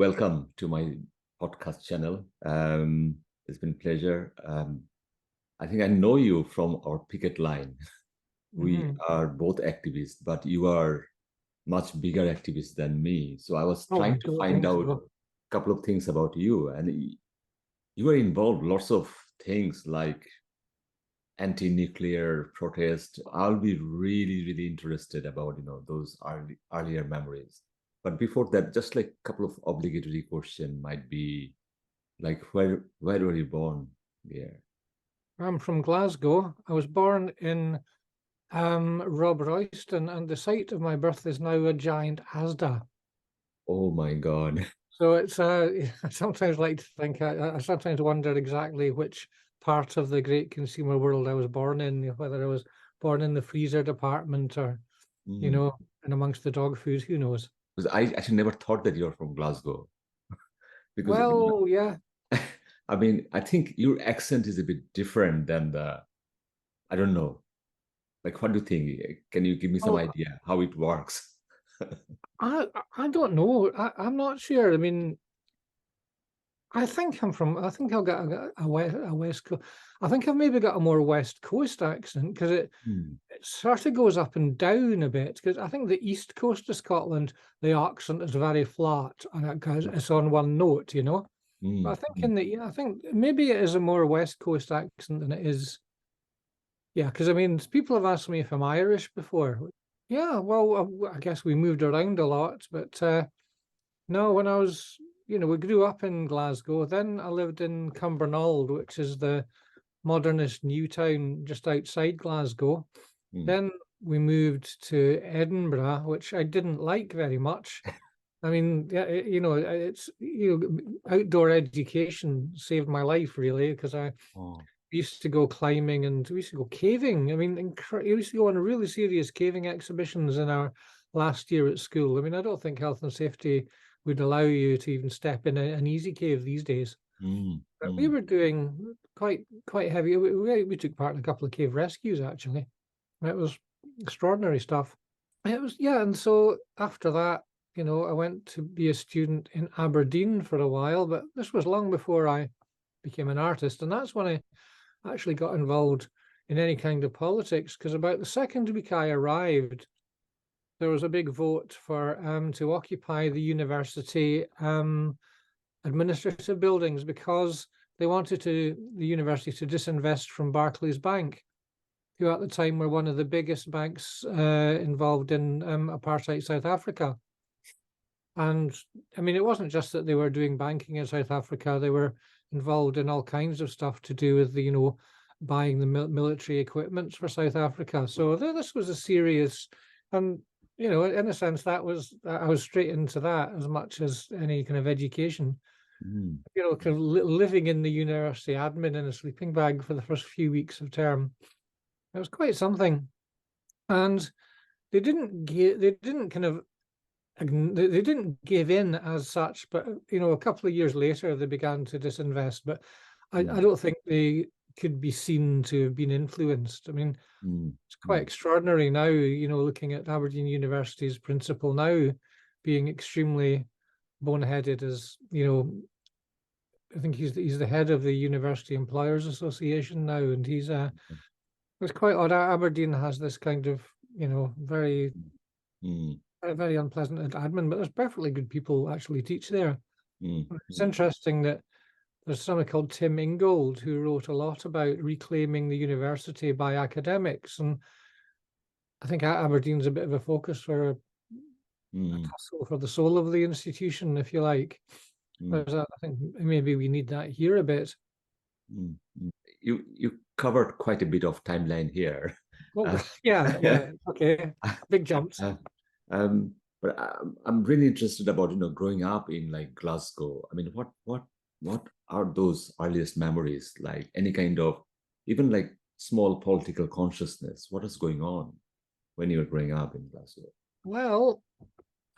welcome to my podcast channel. It's been a pleasure. I think I know you from our picket line. We are both activists, but you are much bigger activist than me. So I was I trying to don't find think out so. a couple of things about you, and you were involved lots of things like anti-nuclear protest. I'll be really, really interested about those earlier memories. But before that, just like a couple of obligatory question might be like where were you born? Yeah. I'm from Glasgow. I was born in Rob Royston, and the site of my birth is now a giant Asda. Oh my God. So it's I sometimes like to think I sometimes wonder exactly which part of the great consumer world I was born in, whether I was born in the freezer department or, Mm. in amongst the dog food, who knows? Because I actually never thought that you're from Glasgow because Well, yeah. I mean, I think your accent is a bit different than I don't know. Like, what do you think? Can you give me some Well, idea how it works? I don't know. I'm not sure. I mean, I think I think I've got a West Coast. I think I've maybe got a more West Coast accent because Hmm. it sort of goes up and down a bit. Because I think the East Coast of Scotland, the accent is very flat and it's on one note. But I Mm, think mm, I think maybe it is a more West Coast accent than it is. Yeah, because I mean, people have asked me if I'm Irish before. Yeah, well, I guess we moved around a lot, but no, when I was, we grew up in Glasgow. Then I lived in Cumbernauld, which is the modernist new town just outside Glasgow. mm. Then we moved to Edinburgh, which I didn't like very much. I mean, yeah, it's outdoor education saved my life really because I Oh. used to go climbing and we used to go caving. I mean, we used to go on really serious caving exhibitions in our last year at school. I mean, I don't think health and safety would allow you to even step in an easy cave these days. Mm, But we mm, were doing quite heavy. We took part in a couple of cave rescues actually. It was extraordinary stuff. It was, yeah, and so after that, I went to be a student in Aberdeen for a while, but this was long before I became an artist, and that's when I actually got involved in any kind of politics. Because about the second week I arrived, there was a big vote for to occupy the university administrative buildings because they wanted the university to disinvest from Barclays Bank, who at the time were one of the biggest banks involved in apartheid South Africa. And I mean, it wasn't just that they were doing banking in South Africa; they were involved in all kinds of stuff to do with buying the military equipment for South Africa. So this was a serious, and in a sense, I was straight into that as much as any kind of education. mm. Kind of living in the university admin in a sleeping bag for the first few weeks of term. It was quite something, and they didn't kind of they didn't give in as such, but a couple of years later they began to disinvest. But I Mm, don't think they could be seen to have been influenced. I mean, mm, it's quite mm, extraordinary now, looking at Aberdeen University's principal now being extremely boneheaded as, I think he's the head of the University Employers Association now, and it's quite odd. Aberdeen has this kind of, very mm, very unpleasant admin, but there's perfectly good people actually teach there. mm, It's mm. interesting that there's someone called Tim Ingold who wrote a lot about reclaiming the university by academics, and I think Aberdeen's a bit of a focus for a Mm, tussle for the soul of the institution, if you like. mm, Whereas I think maybe we need that here a bit. mm, mm. You covered quite a bit of timeline here. Well, Uh, yeah, okay, big jumps. uh, but I'm really interested about growing up in like Glasgow. I mean, what are those earliest memories like? Any kind of even like small political consciousness? What is going on when you were growing up in Glasgow? Well,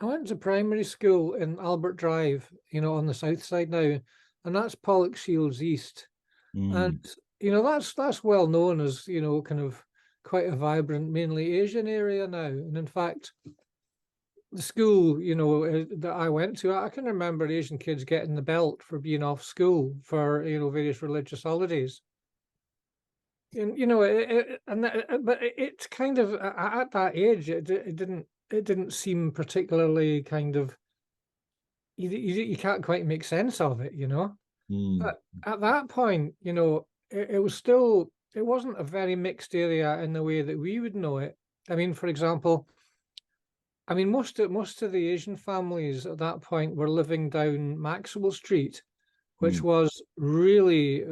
I went to primary school in Albert Drive, on the south side now, and that's Pollokshields East. And Mm, that's well known as kind of quite a vibrant, mainly Asian area now. And in fact, the school, that I went to, I can remember Asian kids getting the belt for being off school for, various religious holidays. And, but it's kind of at that age, it didn't seem particularly kind of, you can't quite make sense of it, But at that point, it was still, it wasn't a very mixed area in the way that we would know it. I mean, for example, most of the Asian families at that point were living down Maxwell Street, which was really,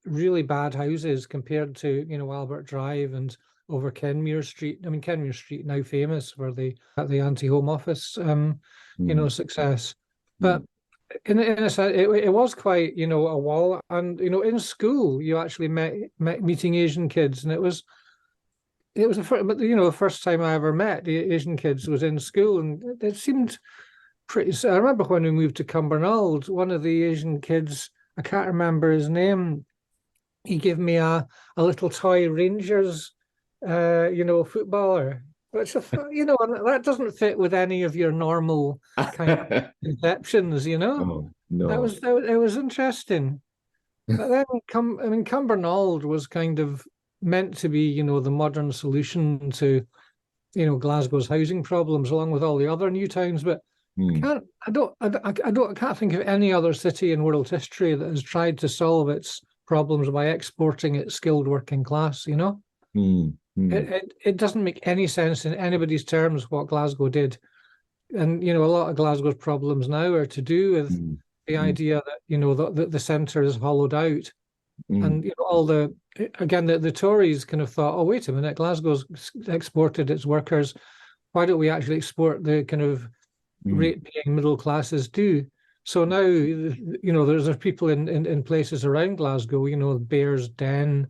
really bad houses compared to, Albert Drive and over Kenmure Street. I mean, Kenmure Street now famous for the anti-home office, success. But in a sense, it was quite, a wall. And, in school, you actually met meeting Asian kids, and it was the first time I ever met the Asian kids was in school, and it seemed pretty. I remember when we moved to Cumbernauld, one of the Asian kids, I can't remember his name, he gave me a little toy Rangers, footballer, which, that doesn't fit with any of your normal kind of conceptions, Oh, no. It was interesting. But then, Cumbernauld was kind of meant to be, the modern solution to, Glasgow's housing problems, along with all the other new towns. But I can't think of any other city in world history that has tried to solve its problems by exporting its skilled working class. It doesn't make any sense in anybody's terms what Glasgow did. And, a lot of Glasgow's problems now are to do with the idea that, the centre is hollowed out. And, all the Tories kind of thought, oh, wait a minute, Glasgow's exported its workers. Why don't we actually export the kind of rate-paying middle classes too? So now, there's people in places around Glasgow, Bears Den,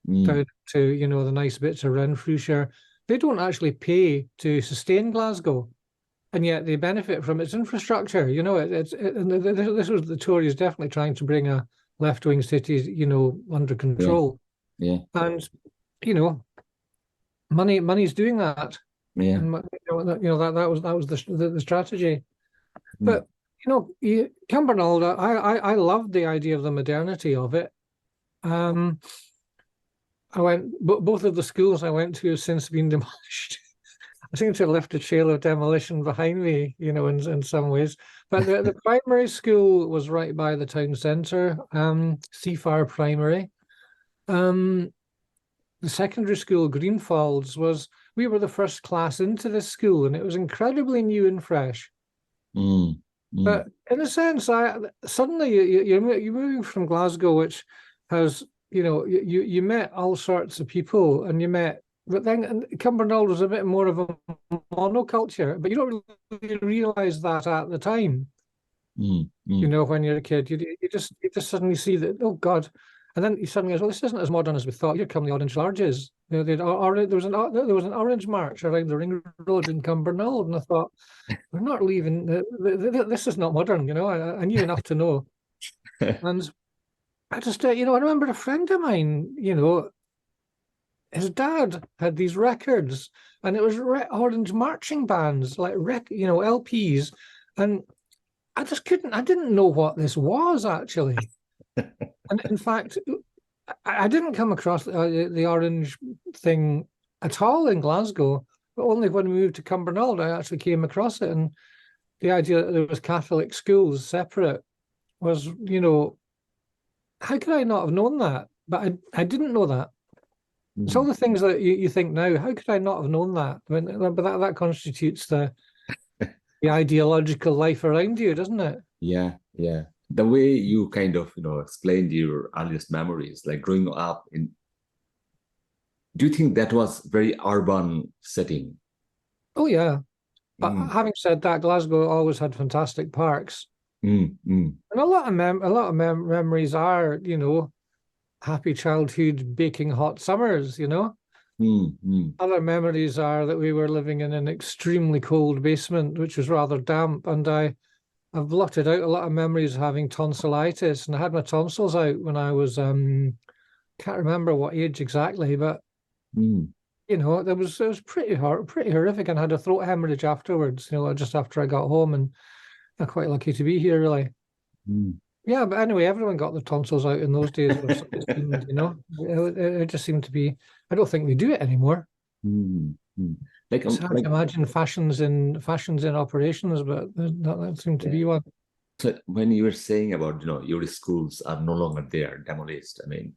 down to, the nice bits of Renfrewshire. They don't actually pay to sustain Glasgow, and yet they benefit from its infrastructure. This was the Tories definitely trying to bring a left-wing city, under control. Yeah. And, money's doing that. Yeah. And, that was the strategy. But, Cumbernauld, I loved the idea of the modernity of it. Both of the schools I went to have since been demolished. I seem to have left a trail of demolition behind me, in some ways. But the primary school was right by the town centre, Seafar Primary. The secondary school, Greenfalls, we were the first class into this school, and it was incredibly new and fresh. But in a sense, suddenly you're moving from Glasgow, which has, you met all sorts of people, and but then Cumbernauld was a bit more of a monoculture, but you don't really realize that at the time. When you're a kid, you just suddenly see that, oh God, and then you suddenly go, well, this isn't as modern as we thought. Here come the Orange Larges. There was an Orange March around the Ring Road in Cumbernauld, and I thought, we're not leaving. This is not modern. I knew enough to know. And I just, I remember a friend of mine, his dad had these records, and it was orange marching bands, like LPs, and I didn't know what this was actually. And in fact, I didn't come across the orange thing at all in Glasgow, but only when we moved to Cumbernauld, I actually came across it. And the idea that there was Catholic schools separate was, how could I not have known that? But I didn't know that. It's all the things that you think now, how could I not have known that? But that constitutes the ideological life around you, doesn't it? Yeah. The way you kind of, explained your earliest memories, like growing up in, do you think that was very urban setting? Oh, yeah. But having said that, Glasgow always had fantastic parks. And a lot of memories are, happy childhood, baking hot summers, Other memories are that we were living in an extremely cold basement, which was rather damp, and I've blotted out a lot of memories of having tonsillitis, and I had my tonsils out when I was, can't remember what age exactly, but You know, it was pretty horrific, and I had a throat hemorrhage afterwards. You know, just after I got home, and I'm quite lucky to be here, really. Mm. Yeah, but anyway, everyone got their tonsils out in those days, or so it seemed, you know. It just seemed to be. I don't think they do it anymore. Mm. Mm. It's hard to imagine fashions in operations, but that seemed to Yeah. be one. So when you were saying about, your schools are no longer there, demolished. I mean,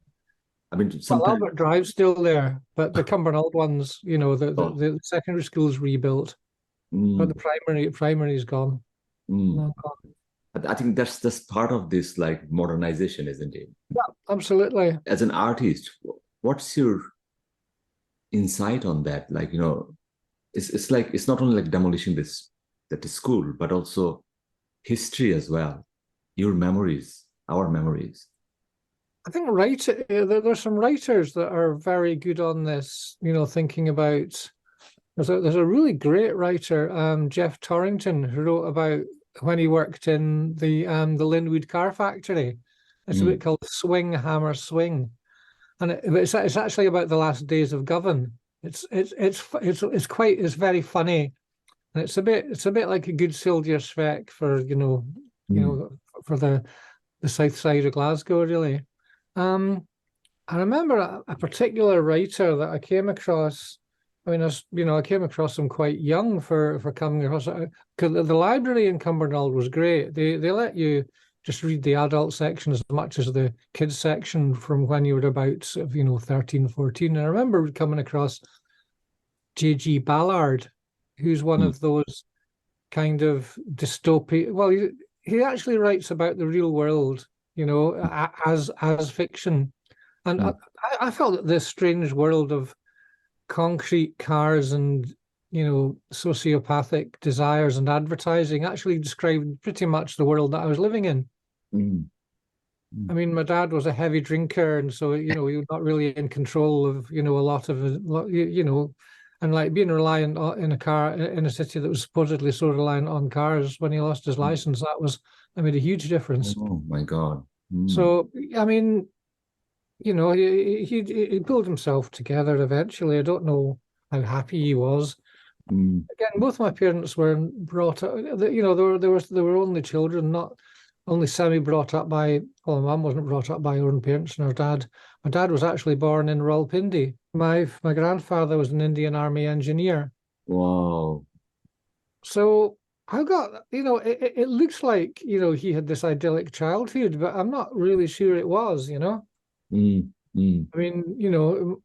Well, sometimes. Albert Drive's still there, but the Cumbernauld ones, you know, Oh, the secondary school's rebuilt, but mm, the primary's gone. mm. Long gone. I think that's part of this like modernization, isn't it? Yeah, absolutely. As an artist, what's your insight on that? Like, it's like it's not only like demolishing that school, but also history as well. Your memories, our memories. I think there's some writers that are very good on this, you know, thinking about there's a really great writer, Jeff Torrington, who wrote about when he worked in the Linwood car factory. It's a Mm, bit called Swing Hammer Swing, and it's actually about the last days of Govan. It's very funny, and it's a bit like a good soldier spec for mm, for the south side of Glasgow, really. I remember a particular writer that I came across. I mean, I came across him quite young for coming across it. 'Cause the library in Cumbernauld was great. They let you just read the adult section as much as the kids section from when you were about, 13, 14. And I remember coming across J.G. Ballard, who's one mm, of those kind of dystopian. Well, he actually writes about the real world, as fiction. And mm, I felt that this strange world of concrete cars and sociopathic desires and advertising actually described pretty much the world that I was living in. mm, mm, I mean, my dad was a heavy drinker, and so he was not really in control of a lot of and like being reliant in a car in a city that was supposedly so reliant on cars. When he lost his mm. license, that made a huge difference. Oh my God. Mm, So I mean, he pulled himself together eventually. I don't know how happy he was. mm, Again, both my parents were brought up. They were only children, not only semi brought up by. Well, my mum wasn't brought up by her own parents, and her dad. My dad was actually born in Rawalpindi. My grandfather was an Indian Army engineer. wow. So I got, it looks like he had this idyllic childhood, but I'm not really sure it was. Mm, mm, I mean,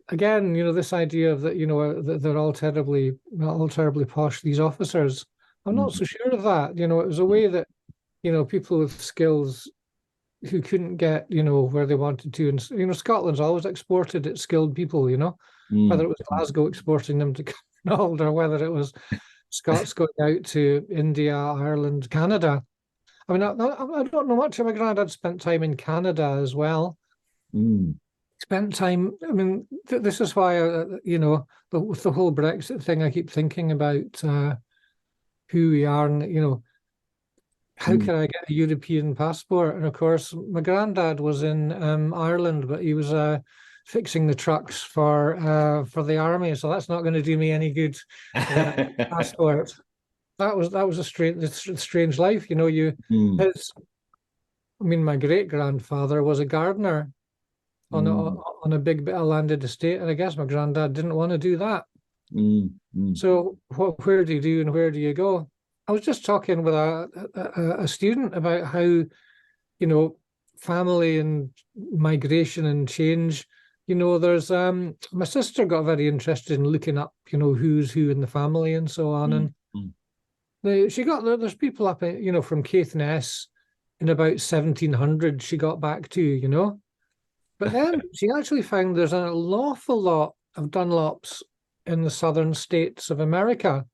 again, this idea of that, that they're all terribly posh, these officers. I'm not mm, so sure of that. It was a way that, people with skills who couldn't get, where they wanted to. And, Scotland's always exported its skilled people, whether mm, it was Glasgow exporting them to Cumbernauld or whether it was Scots going out to India, Ireland, Canada. I mean, I don't know much. My granddad spent time in Canada as well. mm, Spent time. I mean, this is why with the whole Brexit thing, I keep thinking about who we are, and how mm. can I get a European passport? And of course, my granddad was in Ireland, but he was fixing the trucks for the army, so that's not going to do me any good. Passport. That was a strange life, You Mm, his. I mean, my great grandfather was a gardener mm, on a big bit of landed estate, and I guess my granddad didn't want to do that. mm, mm, So where do you do and where do you go? I was just talking with a student about how family and migration and change. There's my sister got very interested in looking up who's who in the family and so on, mm, and mm. there's people up from Caithness in about 1700 she got back to. But then she actually found there's an awful lot of Dunlops in the southern states of America.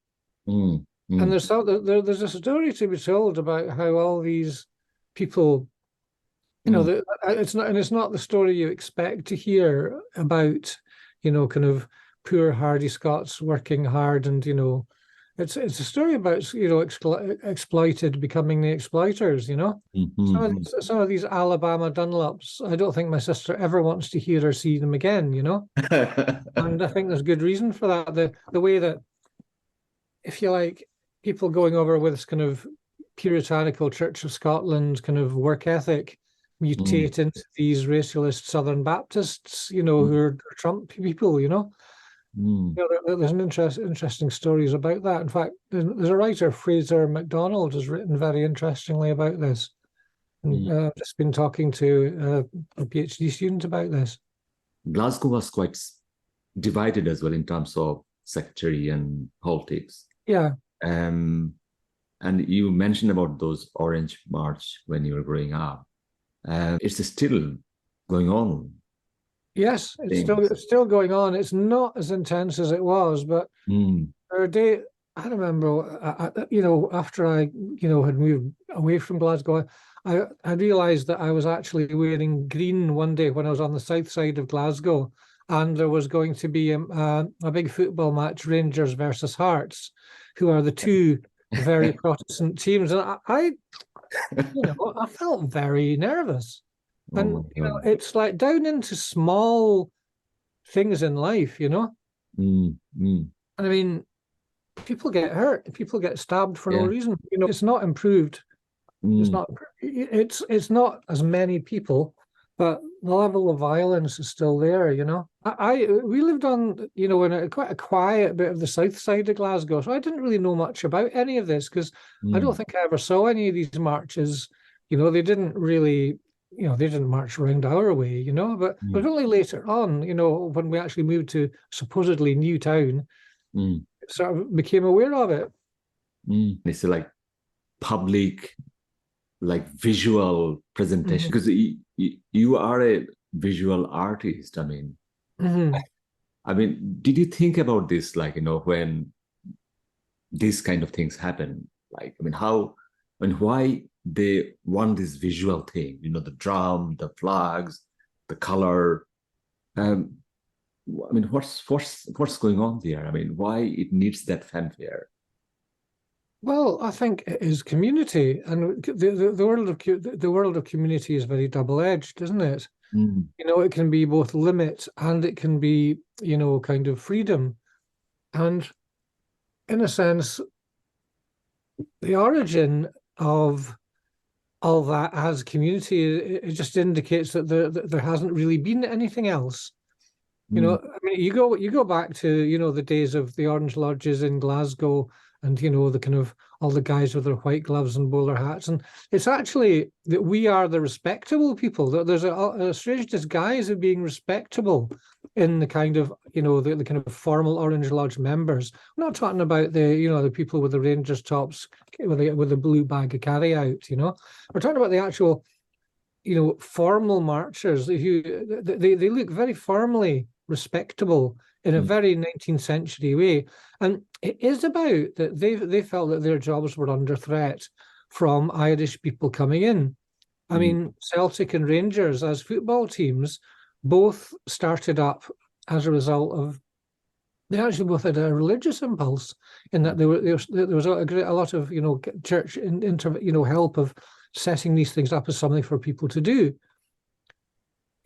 Mm, And mm, there's a story to be told about how all these people, mm, it's not the story you expect to hear about, kind of poor hardy Scots working hard and, it's a story about, you know, exploited becoming the exploiters, you know. Mm-hmm. Some of these Alabama Dunlops, I don't think my sister ever wants to hear or see them again, you know. And I think there's good reason for that. The way that, if you like, people going over with this kind of puritanical Church of Scotland kind of work ethic Mm, mutate into these racialist Southern Baptists, you know, who are Trump people, you know. mm, You know, there's an interesting stories about that. In fact, there's a writer, Fraser MacDonald, has written very interestingly about this. And mm. I've just been talking to a PhD student about this. Glasgow was quite divided as well in terms of sectary and politics. Yeah. Um, and you mentioned about those Orange March when you were growing up. It's still going on. Yes, Things. it's still going on. It's not as intense as it was, but Mm, there are days. I remember, you know, after I, you know, had moved away from Glasgow, I realised that I was actually wearing green one day when I was on the south side of Glasgow, and there was going to be a big football match, Rangers versus Hearts, who are the two very Protestant teams, and you know, I felt very nervous. oh And my you know, God. it's like down into small things in life, you know. Mm, mm, And I mean, people get hurt, people get stabbed for no yeah. reason. You know, it's not improved. It's Mm, not. It's not as many people, but the level of violence is still there. You know, we lived on, you know, in quite a quiet bit of the south side of Glasgow, so I didn't really know much about any of this because I don't mm, think I ever saw any of these marches. You know, they didn't really. You know, they didn't march around our way, you know, but it was mm, only later on, you know, when we actually moved to supposedly new town, mm, sort of became aware of it. mm. It's like public, like visual presentation, Hmm. because you are a visual artist. Hmm. I mean, did you think about this, like, when these kind of things happen? Like, I mean, how and why they want this visual thing, the drum, the flags, the color. Um, I mean, what's going on there? I mean, why it needs that fanfare? Well, I think it is community, and the world of community is very double-edged, isn't it? Mm, You know, it can be both limit and it can be, you know, kind of freedom. And in a sense, the origin of all that as community, it just indicates that there hasn't really been anything else. You mm, know, I mean, you go back to, you know, the days of the Orange Lodges in Glasgow, and you know, the kind of all the guys with their white gloves and bowler hats, and it's actually that we are the respectable people. There's a strange disguise of being respectable in the kind of, you know, the kind of formal Orange Lodge members. I'm not talking about the, you know, the people with the Rangers tops with the blue bag of carry out. You know, we're talking about the actual, you know, formal marchers. If you, they look very formally respectable in a mm, very 19th century way, and it is about that they felt that their jobs were under threat from Irish people coming in. I mm, mean, Celtic and Rangers as football teams both started up as a result of, they actually both had a religious impulse in that there was a lot of, you know, church you know, help of setting these things up as something for people to do.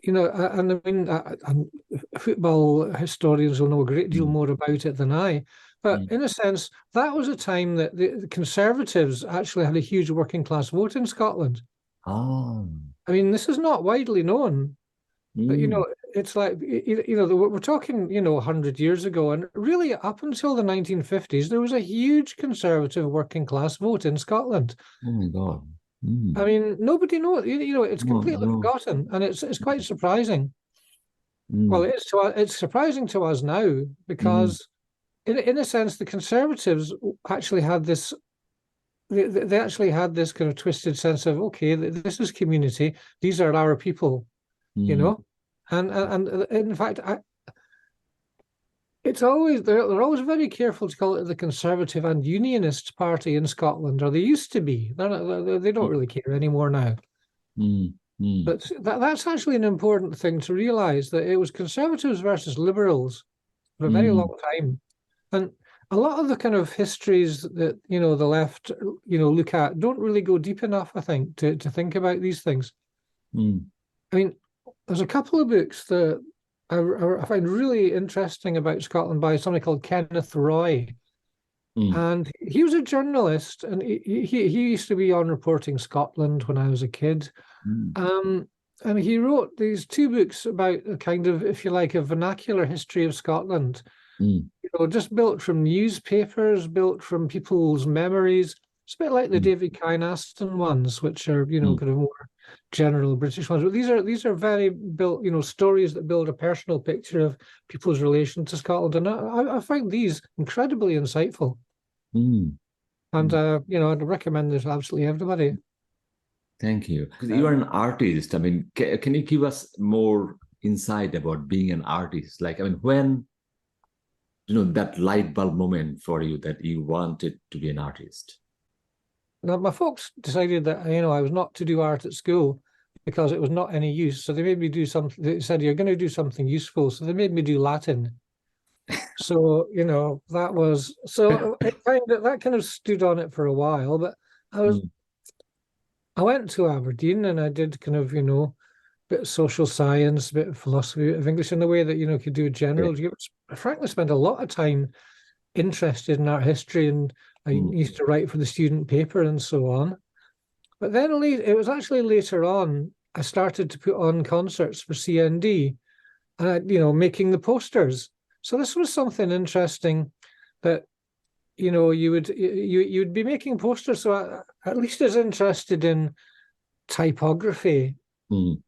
You know, and I mean, and football historians will know a great deal mm, more about it than I. But mm. in a sense, that was a time that the Conservatives actually had a huge working class vote in Scotland. Oh, I mean, this is not widely known, but you mm, know, it's like, you know, we're talking, you know, 100 years ago, and really up until the 1950s, there was a huge Conservative working class vote in Scotland. oh my God. Mm, I mean, nobody knows. You know, it's no, completely no. forgotten, and it's quite surprising. Well, Mm, it's surprising to us now mm, because, in a sense, the Conservatives actually had this. They actually had this kind of twisted sense of, okay, this is community; these are our people, you mm, know, and in fact, it's always they're always very careful to call it the Conservative and Unionist Party in Scotland, or they used to be. They don't really care anymore now. mm, mm, But that's actually an important thing to realise, that it was Conservatives versus Liberals for a very mm, long time. And a lot of the kind of histories that, the left, look at don't really go deep enough, I think, to think about these things. Mm. I mean, there's a couple of books that I find really interesting about Scotland by somebody called Kenneth Roy. And he was a journalist, and he used to be on Reporting Scotland when I was a kid. And he wrote these two books about a kind of, if you like, a vernacular history of Scotland, just built from newspapers, built from people's memories. It's a bit like the David Kynaston ones, which are, kind of more general British ones. But these are very built, stories that build a personal picture of people's relation to Scotland. And I find these incredibly insightful. And, I'd recommend this to absolutely everybody. Thank you. Because you are an artist. I mean, can you give us more insight about being an artist? Like, I mean, when, that light bulb moment for you that you wanted to be an artist? Now, my folks decided that, I was not to do art at school because it was not any use. So they made me do something. They said, you're going to do something useful. So they made me do Latin. So, that was, so that kind of stood on it for a while, but I went to Aberdeen and I did kind of, a bit of social science, a bit of philosophy, a bit of English in the way that, could do a general. I frankly spent a lot of time interested in art history, and I used to write for the student paper and so on. But then it was actually later on, I started to put on concerts for CND and, making the posters. So this was something interesting that, you would be making posters. So I, at least as interested in typography and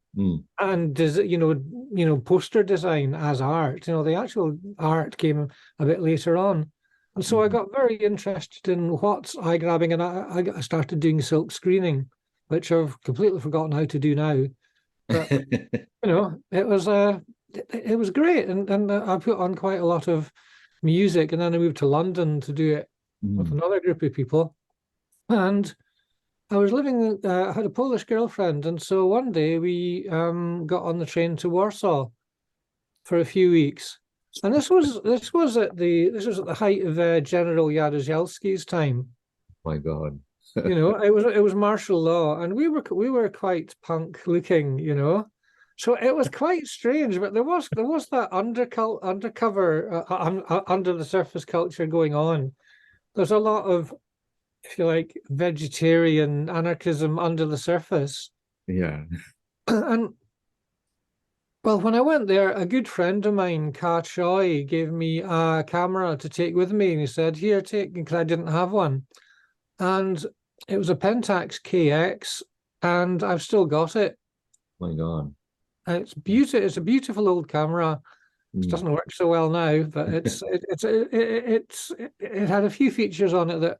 poster design as art. The actual art came a bit later on. And so I got very interested in what's eye grabbing, and I started doing silk screening, which I've completely forgotten how to do now. But it was great, and I put on quite a lot of music, and then I moved to London to do it with another group of people. And I was living, I had a Polish girlfriend, and so one day we got on the train to Warsaw for a few weeks. And this was at the height of General Jaruzelski's time. My God. It was martial law, and we were quite punk looking, So it was quite strange, but there was that undercover, under the surface culture going on. There's a lot of, if you like, vegetarian anarchism under the surface. Yeah. And well, when I went there, a good friend of mine, Ka Choi, gave me a camera to take with me, and he said, "Here, take," because I didn't have one. And it was a Pentax KX, and I've still got it. My God. And it's beautiful. It's a beautiful old camera. It doesn't work so well now, but it had a few features on it that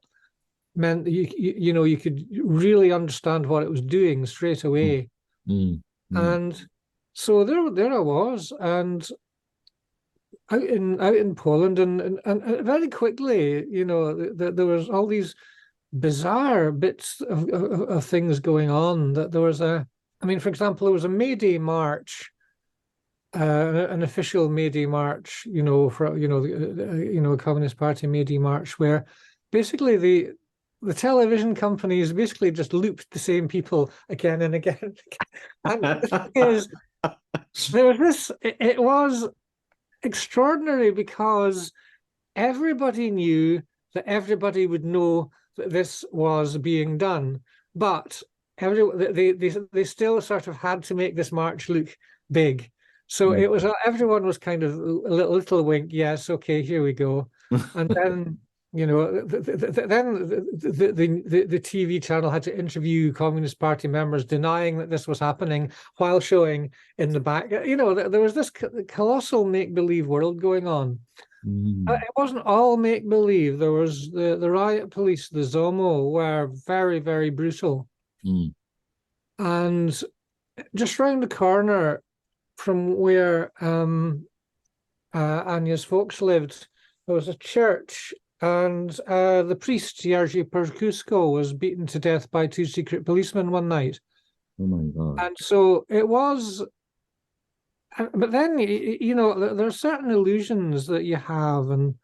meant that you could really understand what it was doing straight away. And so there I was, and out in Poland, and very quickly, there was all these bizarre bits of things going on. That there was for example, there was a May Day march, an official May Day march, for a Communist Party May Day march, where basically the television companies basically just looped the same people again and again. And the thing is, there was this. It was extraordinary because everybody knew that everybody would know that this was being done, but they still sort of had to make this march look big. So it was everyone was kind of a little wink. Yes, okay, here we go. And then then the TV channel had to interview Communist Party members denying that this was happening while showing in the back. There was this colossal make-believe world going on. It wasn't all make-believe. There was the riot police, the Zomo, were very, very brutal. And just round the corner from where Anya's folks lived, there was a church, and the priest, Jerzy Perkusko, was beaten to death by two secret policemen one night. Oh my God. And so it was, but then, there are certain illusions that you have, and,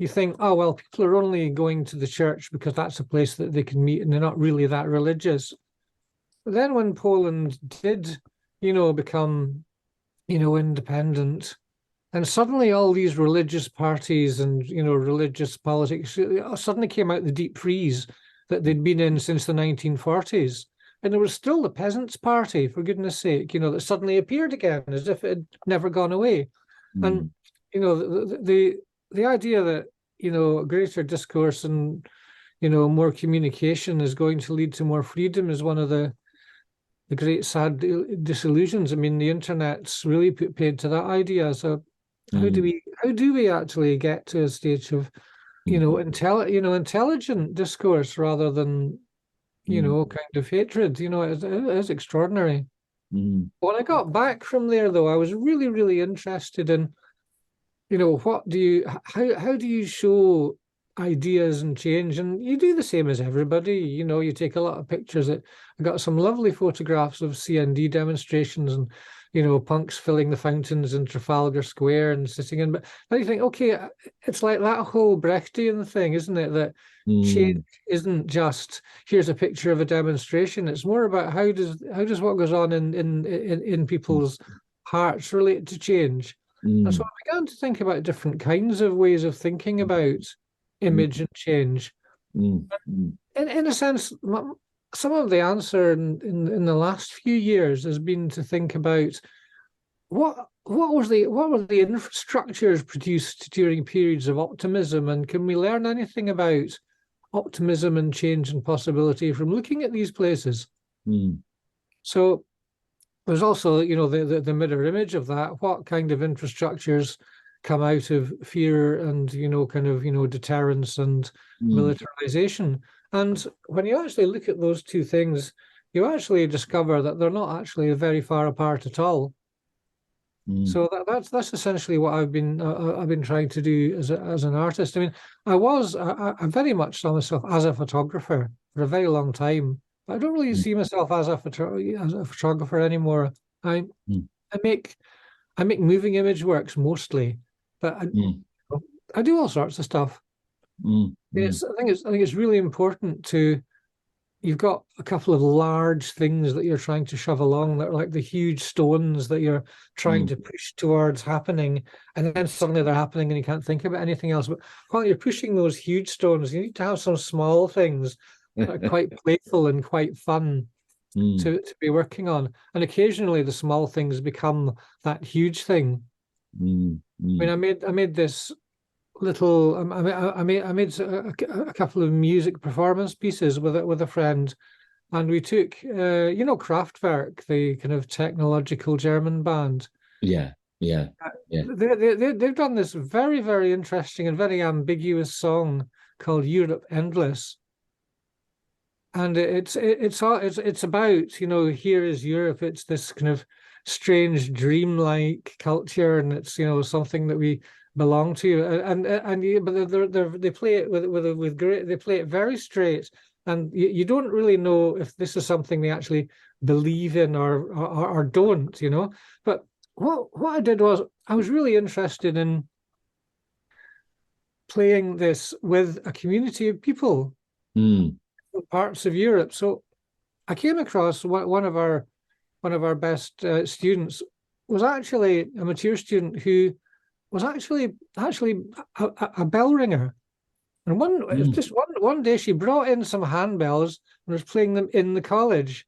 you think, oh, well, people are only going to the church because that's a place that they can meet and they're not really that religious. But then when Poland did, become, independent, and suddenly all these religious parties and, religious politics suddenly came out the deep freeze that they'd been in since the 1940s. And there was still the Peasants' Party, for goodness sake, that suddenly appeared again as if it had never gone away. And, the idea that, greater discourse and, more communication is going to lead to more freedom is one of the great sad disillusions. I mean, the internet's really put paid to that idea. So how do we actually get to a stage of, intelligent discourse rather than, kind of hatred? It is extraordinary. When I got back from there, though, I was really, really interested in, how do you show ideas and change? And you do the same as everybody. You take a lot of pictures. I got some lovely photographs of CND demonstrations and, punks filling the fountains in Trafalgar Square and sitting in. But then you think, okay, it's like that whole Brechtian thing, isn't it? That change isn't just here's a picture of a demonstration. It's more about how does what goes on in people's hearts relate to change. And so I began to think about different kinds of ways of thinking about image and change. In a sense, some of the answer in the last few years has been to think about what were the infrastructures produced during periods of optimism, and can we learn anything about optimism and change and possibility from looking at these places? So there's also, the mirror image of that. What kind of infrastructures come out of fear and, deterrence and militarization? And when you actually look at those two things, you actually discover that they're not actually very far apart at all. So that's essentially what I've been trying to do as an artist. I mean, I very much saw myself as a photographer for a very long time. I don't really see myself as a photographer anymore. I make moving image works mostly, but I do all sorts of stuff. I think it's really important to. You've got a couple of large things that you're trying to shove along that are like the huge stones that you're trying to push towards happening, and then suddenly they're happening and you can't think about anything else. But while you're pushing those huge stones, you need to have some small things that are quite playful and quite fun to be working on. And occasionally the small things become that huge thing. I mean, I made this little. I made a couple of music performance pieces with a friend, and we took Kraftwerk, the kind of technological German band. Yeah. They've done this very, very interesting and very ambiguous song called Europe Endless. And it's about, here is Europe. It's this kind of strange dreamlike culture, and it's something that we belong to, but they play it with great. They play it very straight, and you don't really know if this is something they actually believe in or don't. But what I did was I was really interested in playing this with a community of people. Parts of Europe. So I came across one of our best students was actually a mature student who was actually a bell ringer. And one day she brought in some handbells and was playing them in the college.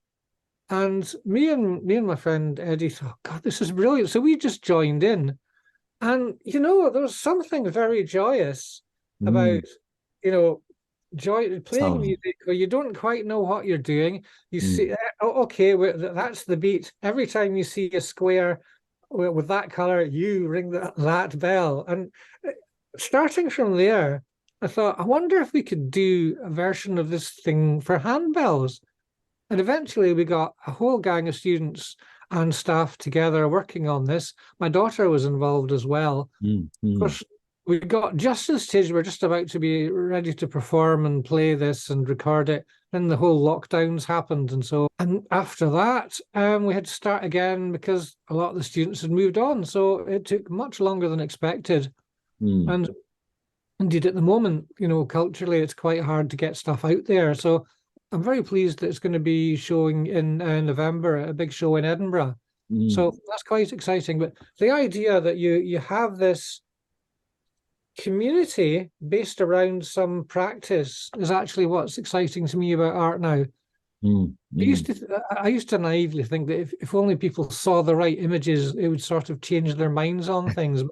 And me and my friend Eddie thought, God, this is brilliant. So we just joined in. And there was something very joyous about playing music where you don't quite know what you're doing. You see, okay, that's the beat. Every time you see a square with that color, you ring that bell. And starting from there, I thought, I wonder if we could do a version of this thing for handbells. And eventually we got a whole gang of students and staff together working on this. My daughter was involved as well. Of course, we got just to the stage we're just about to be ready to perform and play this and record it. Then the whole lockdowns happened. And after that, we had to start again because a lot of the students had moved on. So it took much longer than expected. And indeed, at the moment, culturally, it's quite hard to get stuff out there. So I'm very pleased that it's going to be showing in November, a big show in Edinburgh. So that's quite exciting. But the idea that you have this community based around some practice is actually what's exciting to me about art now. I used to naively think that if only people saw the right images, it would sort of change their minds on things.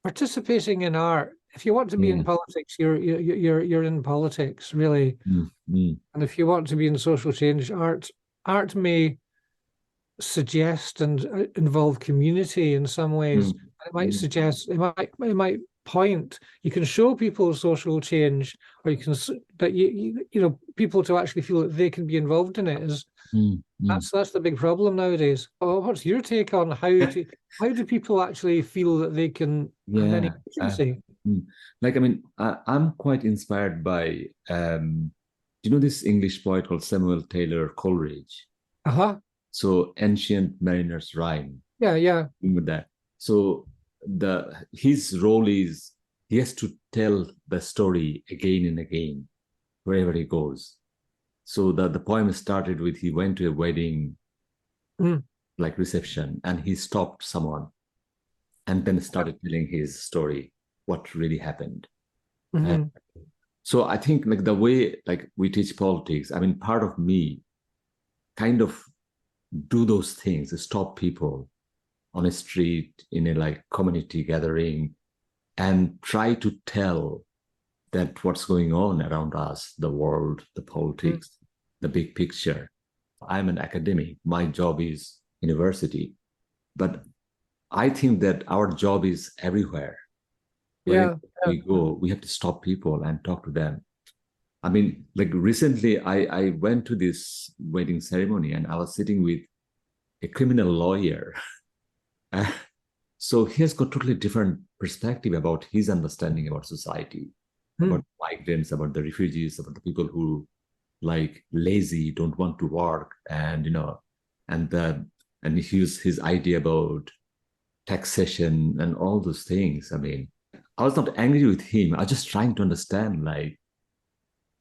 Participating in art, if you want to be in politics, you're in politics, really. And if you want to be in social change, art may suggest and involve community in some ways. It might suggest, it might point. You can show people social change, or you can that people to actually feel that they can be involved in it. That's the big problem nowadays. Oh, what's your take on how do people actually feel that they can have any agency? Like, I mean, I'm quite inspired by this English poet called Samuel Taylor Coleridge. So Ancient Mariner's Rhyme. Yeah. Remember that. So his role is he has to tell the story again and again wherever he goes. So the poem started with he went to a wedding like reception, and he stopped someone and then started telling his story, what really happened. So I think like the way like we teach politics, I mean, part of me kind of do those things, stop people on a street, in a like community gathering, and try to tell that what's going on around us, the world, the politics, the big picture. I'm an academic. My job is university. But I think that our job is everywhere. Wherever we go, we have to stop people and talk to them. I mean, like recently, I went to this wedding ceremony and I was sitting with a criminal lawyer. So he has got totally different perspective about his understanding about society, about migrants, about the refugees, about the people who like lazy, don't want to work, and and his idea about taxation and all those things. I mean, I was not angry with him. I was just trying to understand like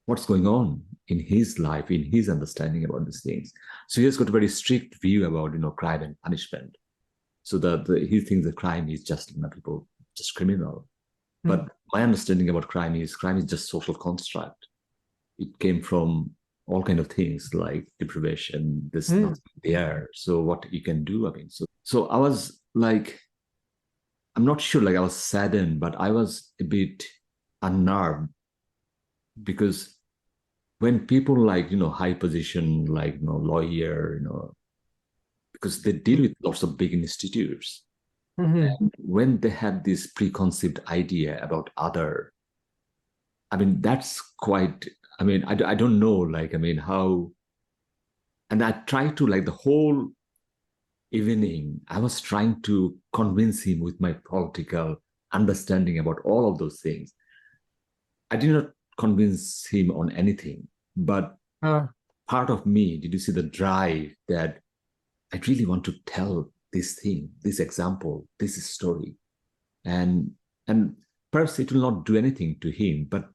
what's going on in his life, in his understanding about these things. So he has got a very strict view about crime and punishment. So he thinks that crime is just people just criminal. But my understanding about crime is just social construct. It came from all kind of things like deprivation, this not there. So what you can do, I mean, so I was like, I'm not sure, like I was saddened, but I was a bit unnerved, because when people like high position, like lawyer, because they deal with lots of big institutes, and when they have this preconceived idea about other, I mean, that's quite, I mean, I don't know, like, I mean, how, and I try to, like, the whole evening, I was trying to convince him with my political understanding about all of those things. I did not convince him on anything, but part of me, did you see the drive that I really want to tell this thing, this example, this story, and perhaps it will not do anything to him, but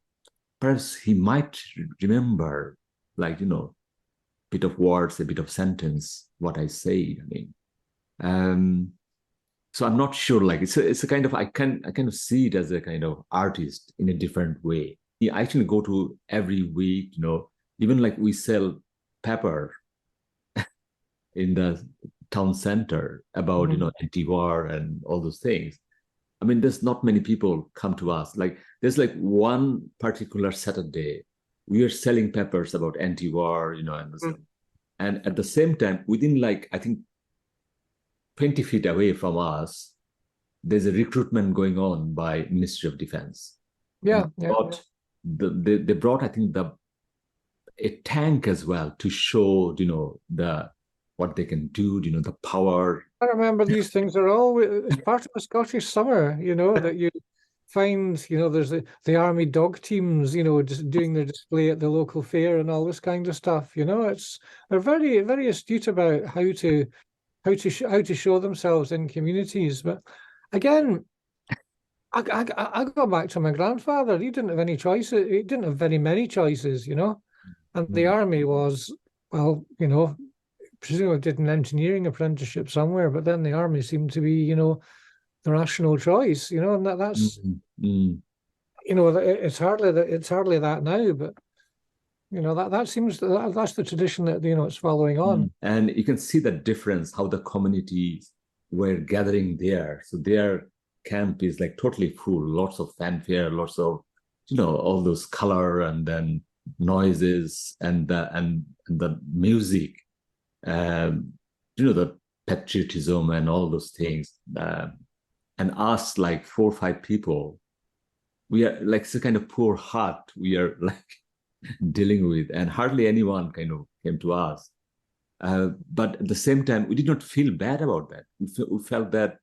perhaps he might remember, like bit of words, a bit of sentence, what I said. I mean, so I'm not sure. Like it's a kind of I kind of see it as a kind of artist in a different way. I actually go to every week, even like we sell pepper in the town center about anti-war and all those things. I mean, there's not many people come to us. Like there's like one particular Saturday, we are selling peppers about anti-war, and at the same time, within like I think 20 feet away from us, there's a recruitment going on by Ministry of Defense. They brought I think a tank as well to show the what they can do, the power. I remember these things are all it's part of a Scottish summer, that you find, there's the army dog teams, just doing their display at the local fair and all this kind of stuff. They're very, very astute about how to show themselves in communities. But again, I go back to my grandfather. He didn't have any choices. He didn't have very many choices, you know. And the Mm, army was, well, you know, presumably did an engineering apprenticeship somewhere, but then the army seemed to be, you know, the rational choice, you know, and that's, mm, mm, you know, it's hardly that now, but you know that seems that's the tradition that you know it's following mm. on. And you can see the difference how the communities were gathering there. So their camp is like totally full, lots of fanfare, lots of, all those color and then noises and the music, um, the patriotism and all those things. And us, like 4 or 5 people, we are like it's a kind of poor heart we are like dealing with, and hardly anyone kind of came to us. But at the same time, we did not feel bad about that. We felt that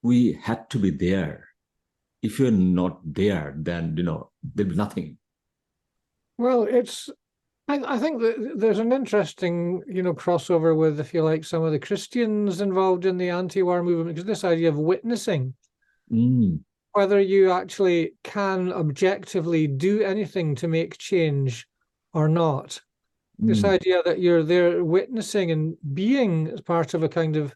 we had to be there. If you're not there, then there'll be nothing. Well, I think that there's an interesting you know crossover with if you like some of the Christians involved in the anti-war movement because this idea of witnessing, Mm, whether you actually can objectively do anything to make change or not. This mm, idea that you're there witnessing and being as part of a kind of,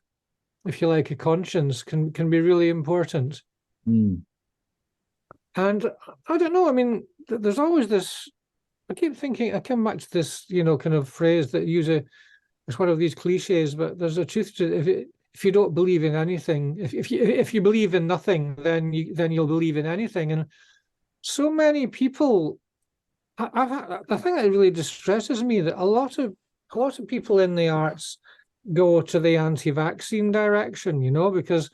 if you like, a conscience can be really important. mm, And I don't know. I mean, there's always this. I keep thinking. I come back to this, you know, kind of phrase that use a. It's one of these cliches, but there's a truth to it. If you don't believe in anything, if you believe in nothing, then you'll believe in anything. And so many people. The thing that really distresses me that a lot of people in the arts go to the anti-vaccine direction, you know, because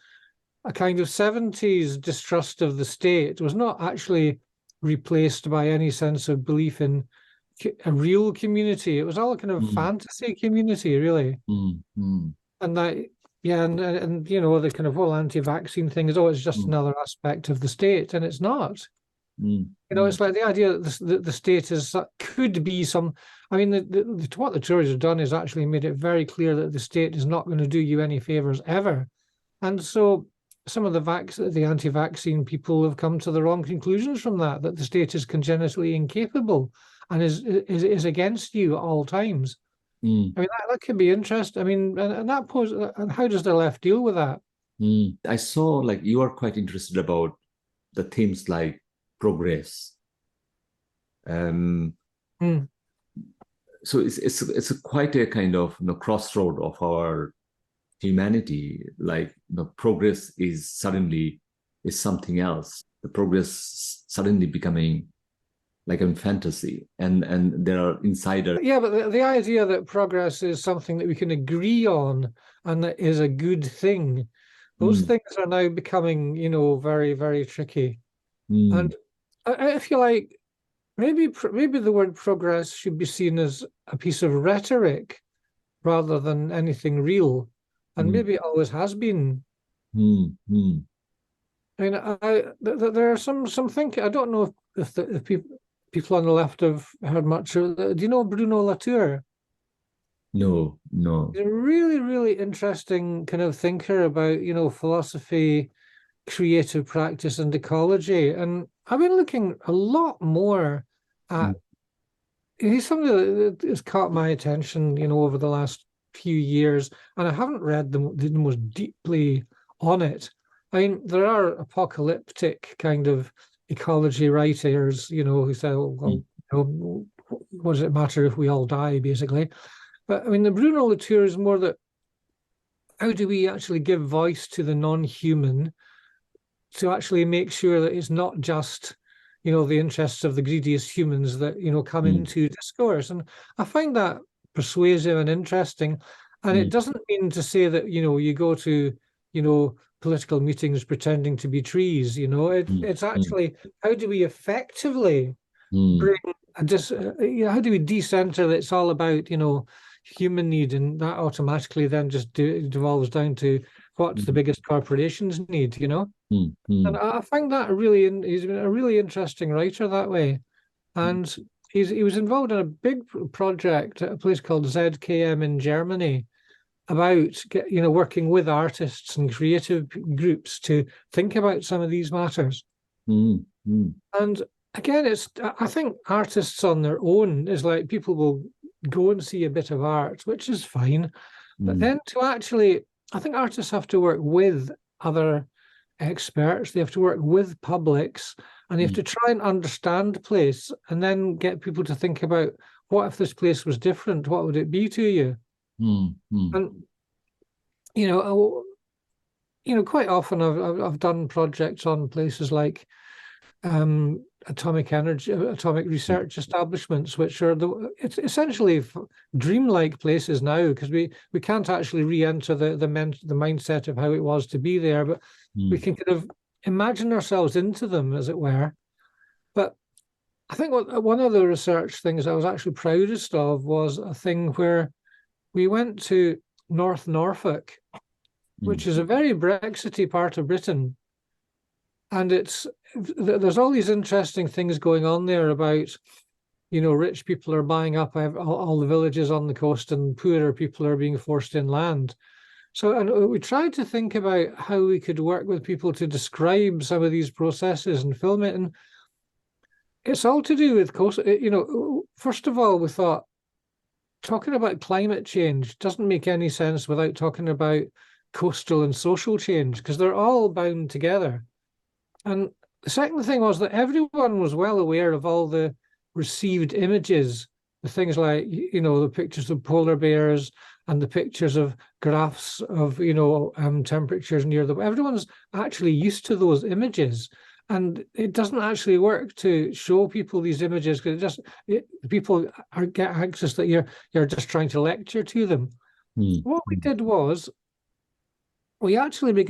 a kind of 70s distrust of the state was not actually replaced by any sense of belief in a real community. It was all a kind of mm, fantasy community, really. mm, mm, And that, yeah, and you know, the kind of whole anti-vaccine thing is, oh, it's just mm, another aspect of the state, and it's not. mm, You know, mm, it's like the idea that the state is could be some. I mean, what the Tories have done is actually made it very clear that the state is not going to do you any favors ever. And so some of the anti-vaccine people have come to the wrong conclusions from that the state is congenitally incapable and is against you at all times. mm, I mean, that could be interesting. I mean, and that pose, and how does the left deal with that? mm. I saw like you are quite interested about the themes like progress. Um, Mm. so it's quite a kind of crossroad of our humanity. Like progress is something else. The progress suddenly becoming like a fantasy, and there are insiders. Yeah, but the idea that progress is something that we can agree on and that is a good thing, those Mm, things are now becoming, you know, very, very tricky. mm, And if you like, maybe the word progress should be seen as a piece of rhetoric rather than anything real. And mm, maybe it always has been. mm, mm. I mean, there are some thinking. I don't know if people on the left have heard much. Do you know Bruno Latour? No, no. He's a really, really interesting kind of thinker about, you know, philosophy, creative practice, and ecology. And I've been looking a lot more Mm, at. He's somebody that has caught my attention, you know, over the last few years, and I haven't read the most deeply on it. I mean, there are apocalyptic kind of ecology writers, you know, who say, oh, mm, well, you know, what does it matter if we all die, basically? But I mean, the Bruno Latour is more that how do we actually give voice to the non-human to actually make sure that it's not just you know the interests of the greediest humans that you know come mm, into discourse. And I find that persuasive and interesting. And it mm, doesn't mean to say that you know you go to you know political meetings pretending to be trees. You know mm, it's mm, actually how do we effectively mm, bring and just you know, how do we decenter that it's all about you know human need, and that automatically then just devolves down to what's the mm, biggest corporations need, you know. mm, And mm, I find that he's been a really interesting writer that way. And he was involved in a big project at a place called ZKM in Germany about working with artists and creative groups to think about some of these matters. Mm, mm, And again, I think artists on their own is like people will go and see a bit of art, which is fine. But then I think artists have to work with other experts, they have to work with publics, and they have to try and understand place and then get people to think about, what if this place was different? What would it be to you? And quite often I've done projects on places like atomic research establishments, which are it's essentially dreamlike places now, because we can't actually re-enter the mindset of how it was to be there, but we can kind of imagine ourselves into them, as it were. But I think one of the research things I was actually proudest of was a thing where we went to North Norfolk, which is a very Brexity part of Britain. And there's all these interesting things going on there about, rich people are buying up all the villages on the coast and poorer people are being forced inland. So, and we tried to think about how we could work with people to describe some of these processes and film it. And it's all to do with coast. First of all, we thought talking about climate change doesn't make any sense without talking about coastal and social change, because they're all bound together. And the second thing was that everyone was well aware of all the received images, the things like, the pictures of polar bears and the pictures of graphs of, temperatures near them. Everyone's actually used to those images. And it doesn't actually work to show people these images, because people get anxious that you're just trying to lecture to them. What we did was we actually we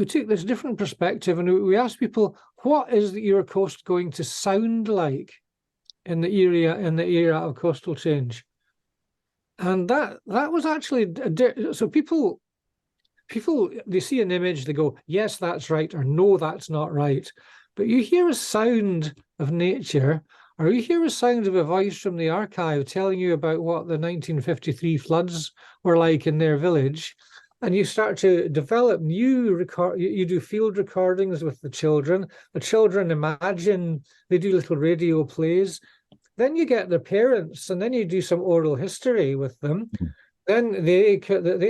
took this different perspective and we asked people, what is your coast going to sound like in the era of coastal change? And that was actually, so people, they see an image, they go, yes, that's right, or no, that's not right. But you hear a sound of nature, or you hear a sound of a voice from the archive telling you about what the 1953 floods were like in their village, and you start to develop you do field recordings with the children. The children imagine, they do little radio plays. Then you get their parents, and then you do some oral history with them. Then they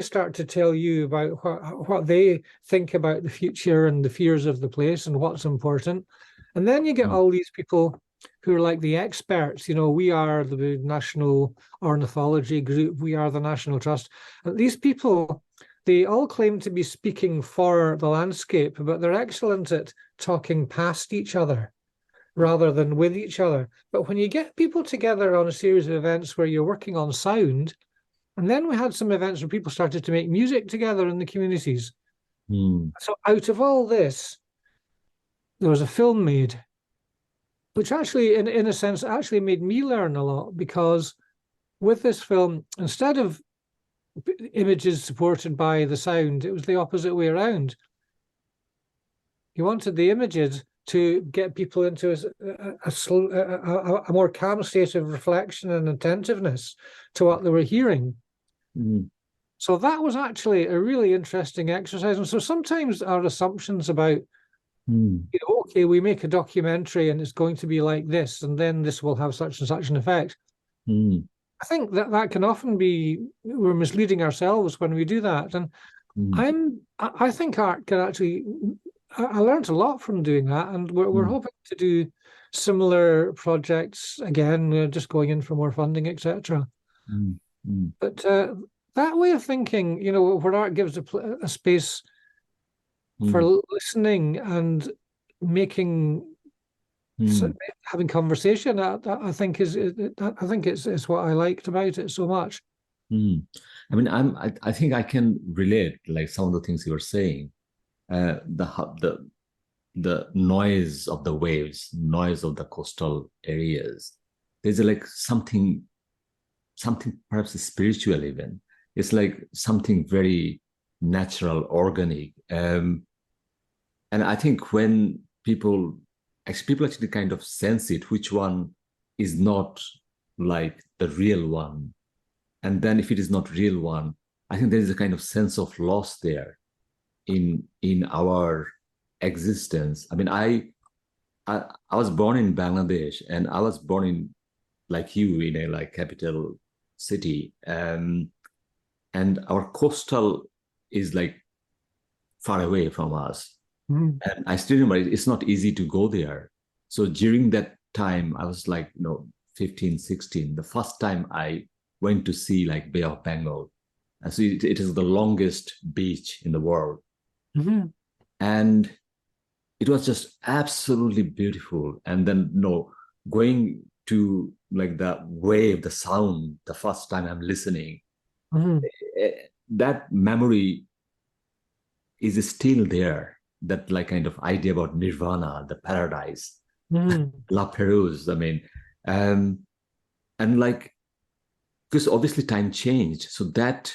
start to tell you about what they think about the future and the fears of the place and what's important. And then you get all these people who are like the experts. We are the National Ornithology Group, we are the National Trust. And these people, they all claim to be speaking for the landscape, but they're excellent at talking past each other rather than with each other. But when you get people together on a series of events where you're working on sound, and then we had some events where people started to make music together in the communities. So out of all this, there was a film made, which actually, in a sense, actually made me learn a lot, because with this film, instead of images supported by the sound, it was the opposite way around. You wanted the images to get people into a more calm state of reflection and attentiveness to what they were hearing. So that was actually a really interesting exercise. And so sometimes our assumptions about, okay, we make a documentary and it's going to be like this, and then this will have such and such an effect. I think that can often be, we're misleading ourselves when we do that. And I think art can actually, I learned a lot from doing that, and we're hoping to do similar projects again, just going in for more funding, etc. But that way of thinking, where art gives a space for listening and making, having conversation, I think it's what I liked about it so much. I mean, I think I can relate, like some of the things you were saying. The noise of the waves, noise of the coastal areas. There's like something perhaps spiritual even. It's like something very natural, organic. And I think when people actually kind of sense it, which one is not like the real one. and then if it is not real one, I think there is a kind of sense of loss there in our existence. I mean, I was born in Bangladesh, and I was born in, like you, in a like capital city, and our coastal is like far away from us. Mm. And I still remember it's not easy to go there. So during that time, I was like, 15, 16. The first time I went to see like Bay of Bengal. And so it is the longest beach in the world. Mm-hmm. And it was just absolutely beautiful. And then, going to like the wave, the sound, the first time I'm listening, Mm-hmm. that memory is still there. That like kind of idea about nirvana, the paradise, Mm-hmm. La Perouse. I mean, um, and like, because obviously time changed. So that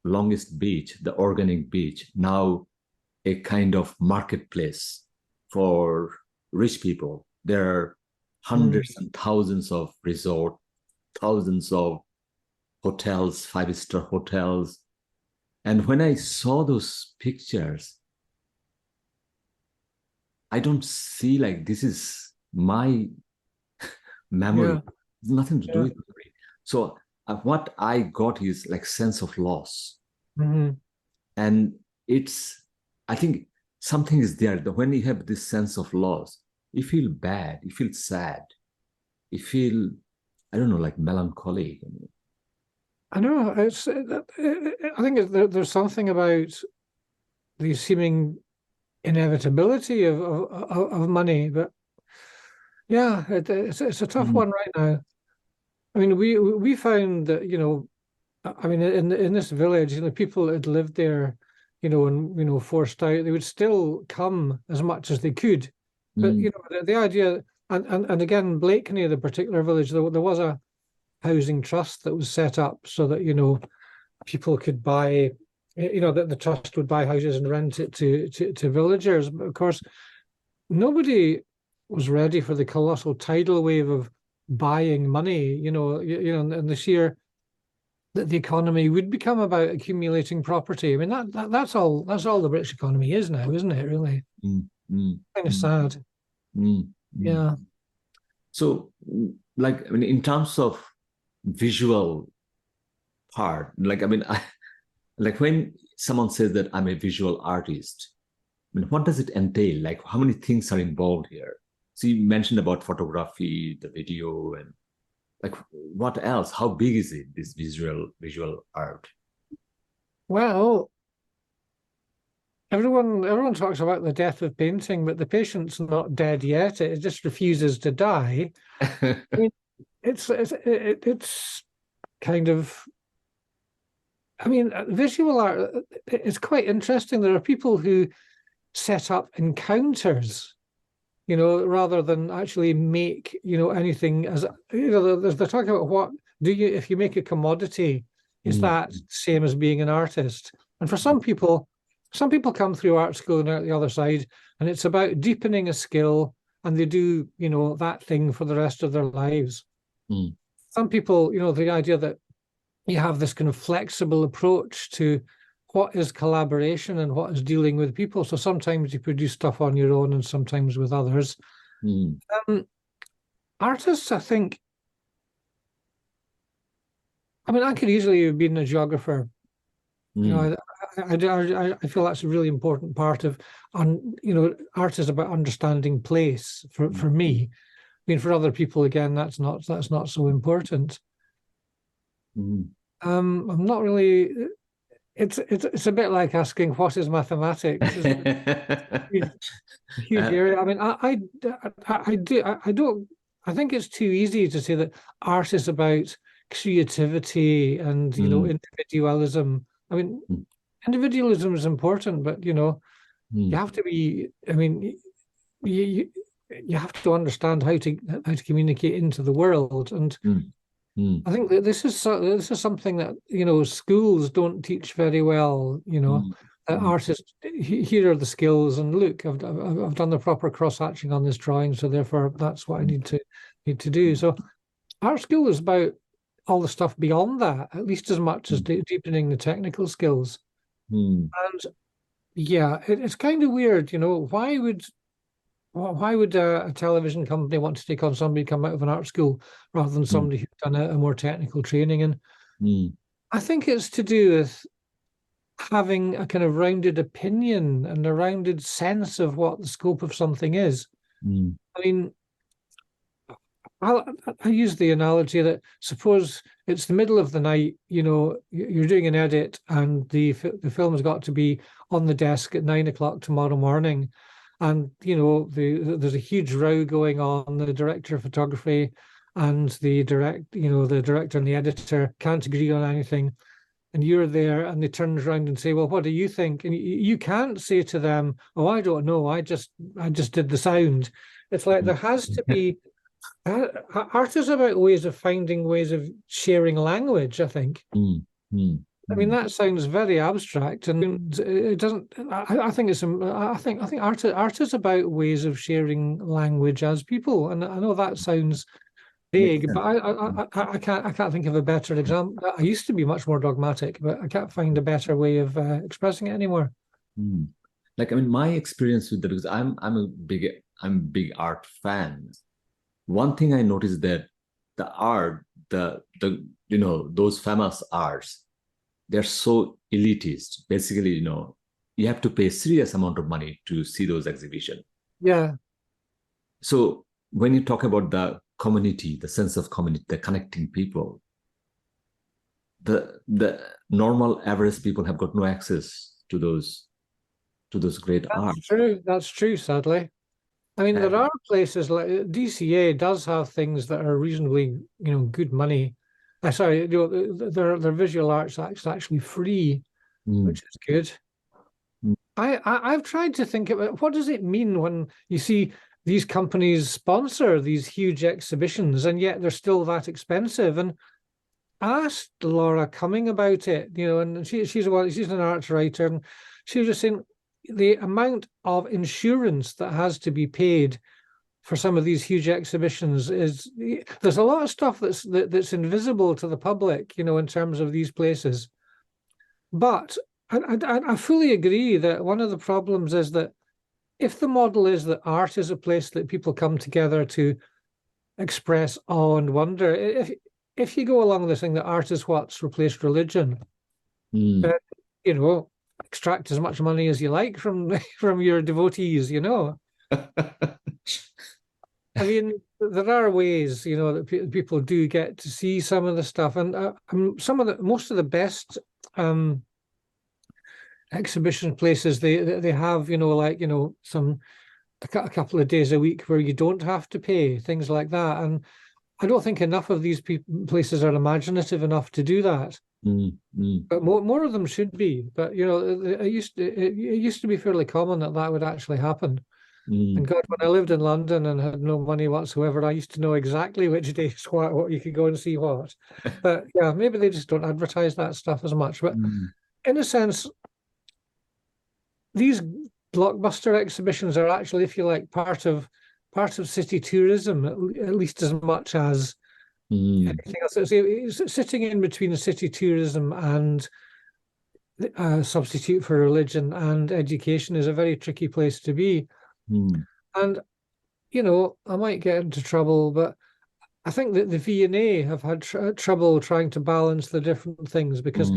longest beach, the organic beach, now a kind of marketplace for rich people. There are hundreds and thousands of resorts, thousands of hotels, five-star hotels. And when I saw those pictures, I don't see like this is my memory. Yeah. It's nothing to do Yeah. with memory. So what I got is like sense of loss. Mm-hmm. And I think something is there that when you have this sense of loss, you feel bad, you feel sad, you feel, I don't know, like melancholy. I know it's. I think there's something about the seeming inevitability of money, but yeah, it's a tough Mm, one right now. I mean, we found that I mean, in this village, people had lived there, and forced out. They would still come as much as they could, but mm, the idea, and again, Blakeney, the particular village, there was a housing trust that was set up so that people could buy, that the trust would buy houses and rent it to villagers. But of course, nobody was ready for the colossal tidal wave of buying money. And the sheer that the economy would become about accumulating property. I mean, that's all the British economy is now, isn't it? Really, mm, mm, kind of mm, sad. mm, mm. Yeah. So, like, I mean, in terms of visual part, like, I mean, like when someone says that I'm a visual artist, I mean, what does it entail? Like, how many things are involved here? So you mentioned about photography, the video, and like what else? How big is it? This visual art? Well, everyone talks about the death of painting, but the patient's not dead yet. It just refuses to die. I mean, it's kind of. I mean, visual art. It's quite interesting. There are people who set up encounters, rather than actually make, anything as, they're talking about what do you, if you make a commodity, is Mm, that same as being an artist? And for some people come through art school and out the other side, and it's about deepening a skill, and they do, that thing for the rest of their lives. mm, Some people, the idea that you have this kind of flexible approach to what is collaboration and what is dealing with people. So sometimes you produce stuff on your own and sometimes with others. mm, Artists, I think, I mean, I could easily have been a geographer. mm, I feel that's a really important part of, art is about understanding place for me. I mean, for other people, again, that's not so important. mm. I'm not really. It's a bit like asking what is mathematics. It's a huge Uh, area. I mean, I don't. I think it's too easy to say that art is about creativity and mm, individualism. I mean, mm, individualism is important, but you mm, have to be. I mean, you you have to understand how to communicate into the world, and mm, mm, I think that this is something that schools don't teach very well. mm, mm, Artists, here are the skills, and look, I've done the proper cross hatching on this drawing, so therefore that's what I mm, need to do. So art school is about all the stuff beyond that, at least as much as deepening the technical skills. And yeah, it's kind of weird, why would a television company want to take on somebody come out of an art school rather than somebody who's done a more technical training? And I think it's to do with having a kind of rounded opinion and a rounded sense of what the scope of something is. I mean, I use the analogy that suppose it's the middle of the night, you're doing an edit and the film has got to be on the desk at 9 o'clock tomorrow morning. And, there's a huge row going on. The director of photography and the director and the editor can't agree on anything. And you're there and they turn around and say, well, what do you think? And you can't say to them, oh, I don't know. I just did the sound. It's like there has to be, art is about finding ways of sharing language, I think. I mean, that sounds very abstract, and it doesn't. I think art is about ways of sharing language as people, and I know that sounds vague, but I can't think of a better example. I used to be much more dogmatic, but I can't find a better way of expressing it anymore. Like, I mean, my experience with that, because I'm a big art fan. One thing I noticed that the art, those famous arts, they're so elitist. Basically, you have to pay a serious amount of money to see those exhibitions. Yeah. So when you talk about the community, the sense of community, the connecting people, the normal average people have got no access to those great art. That's true, sadly. I mean, there are places like DCA does have things that are reasonably, good money. Their visual arts actually free, which is good. I've tried to think about what does it mean when you see these companies sponsor these huge exhibitions and yet they're still that expensive. And I asked Laura Cumming about it, and she's an arts writer, and she was just saying the amount of insurance that has to be paid for some of these huge exhibitions there's a lot of stuff that's invisible to the public, in terms of these places. But I fully agree that one of the problems is that if the model is that art is a place that people come together to express awe and wonder, if you go along this thing that art is what's replaced religion, then, extract as much money as you like from your devotees, I mean, there are ways, that people do get to see some of the stuff, and most of the best exhibition places they have, a couple of days a week where you don't have to pay, things like that. And I don't think enough of these places are imaginative enough to do that. But more of them should be. But it used to be fairly common that would actually happen. And God, when I lived in London and had no money whatsoever, I used to know exactly which days what you could go and see what. But yeah, maybe they just don't advertise that stuff as much. But in a sense, these blockbuster exhibitions are actually, if you like, part of city tourism, at least as much as anything else. It's sitting in between city tourism and substitute for religion and education is a very tricky place to be. And, I might get into trouble, but I think that the V&A have had trouble trying to balance the different things because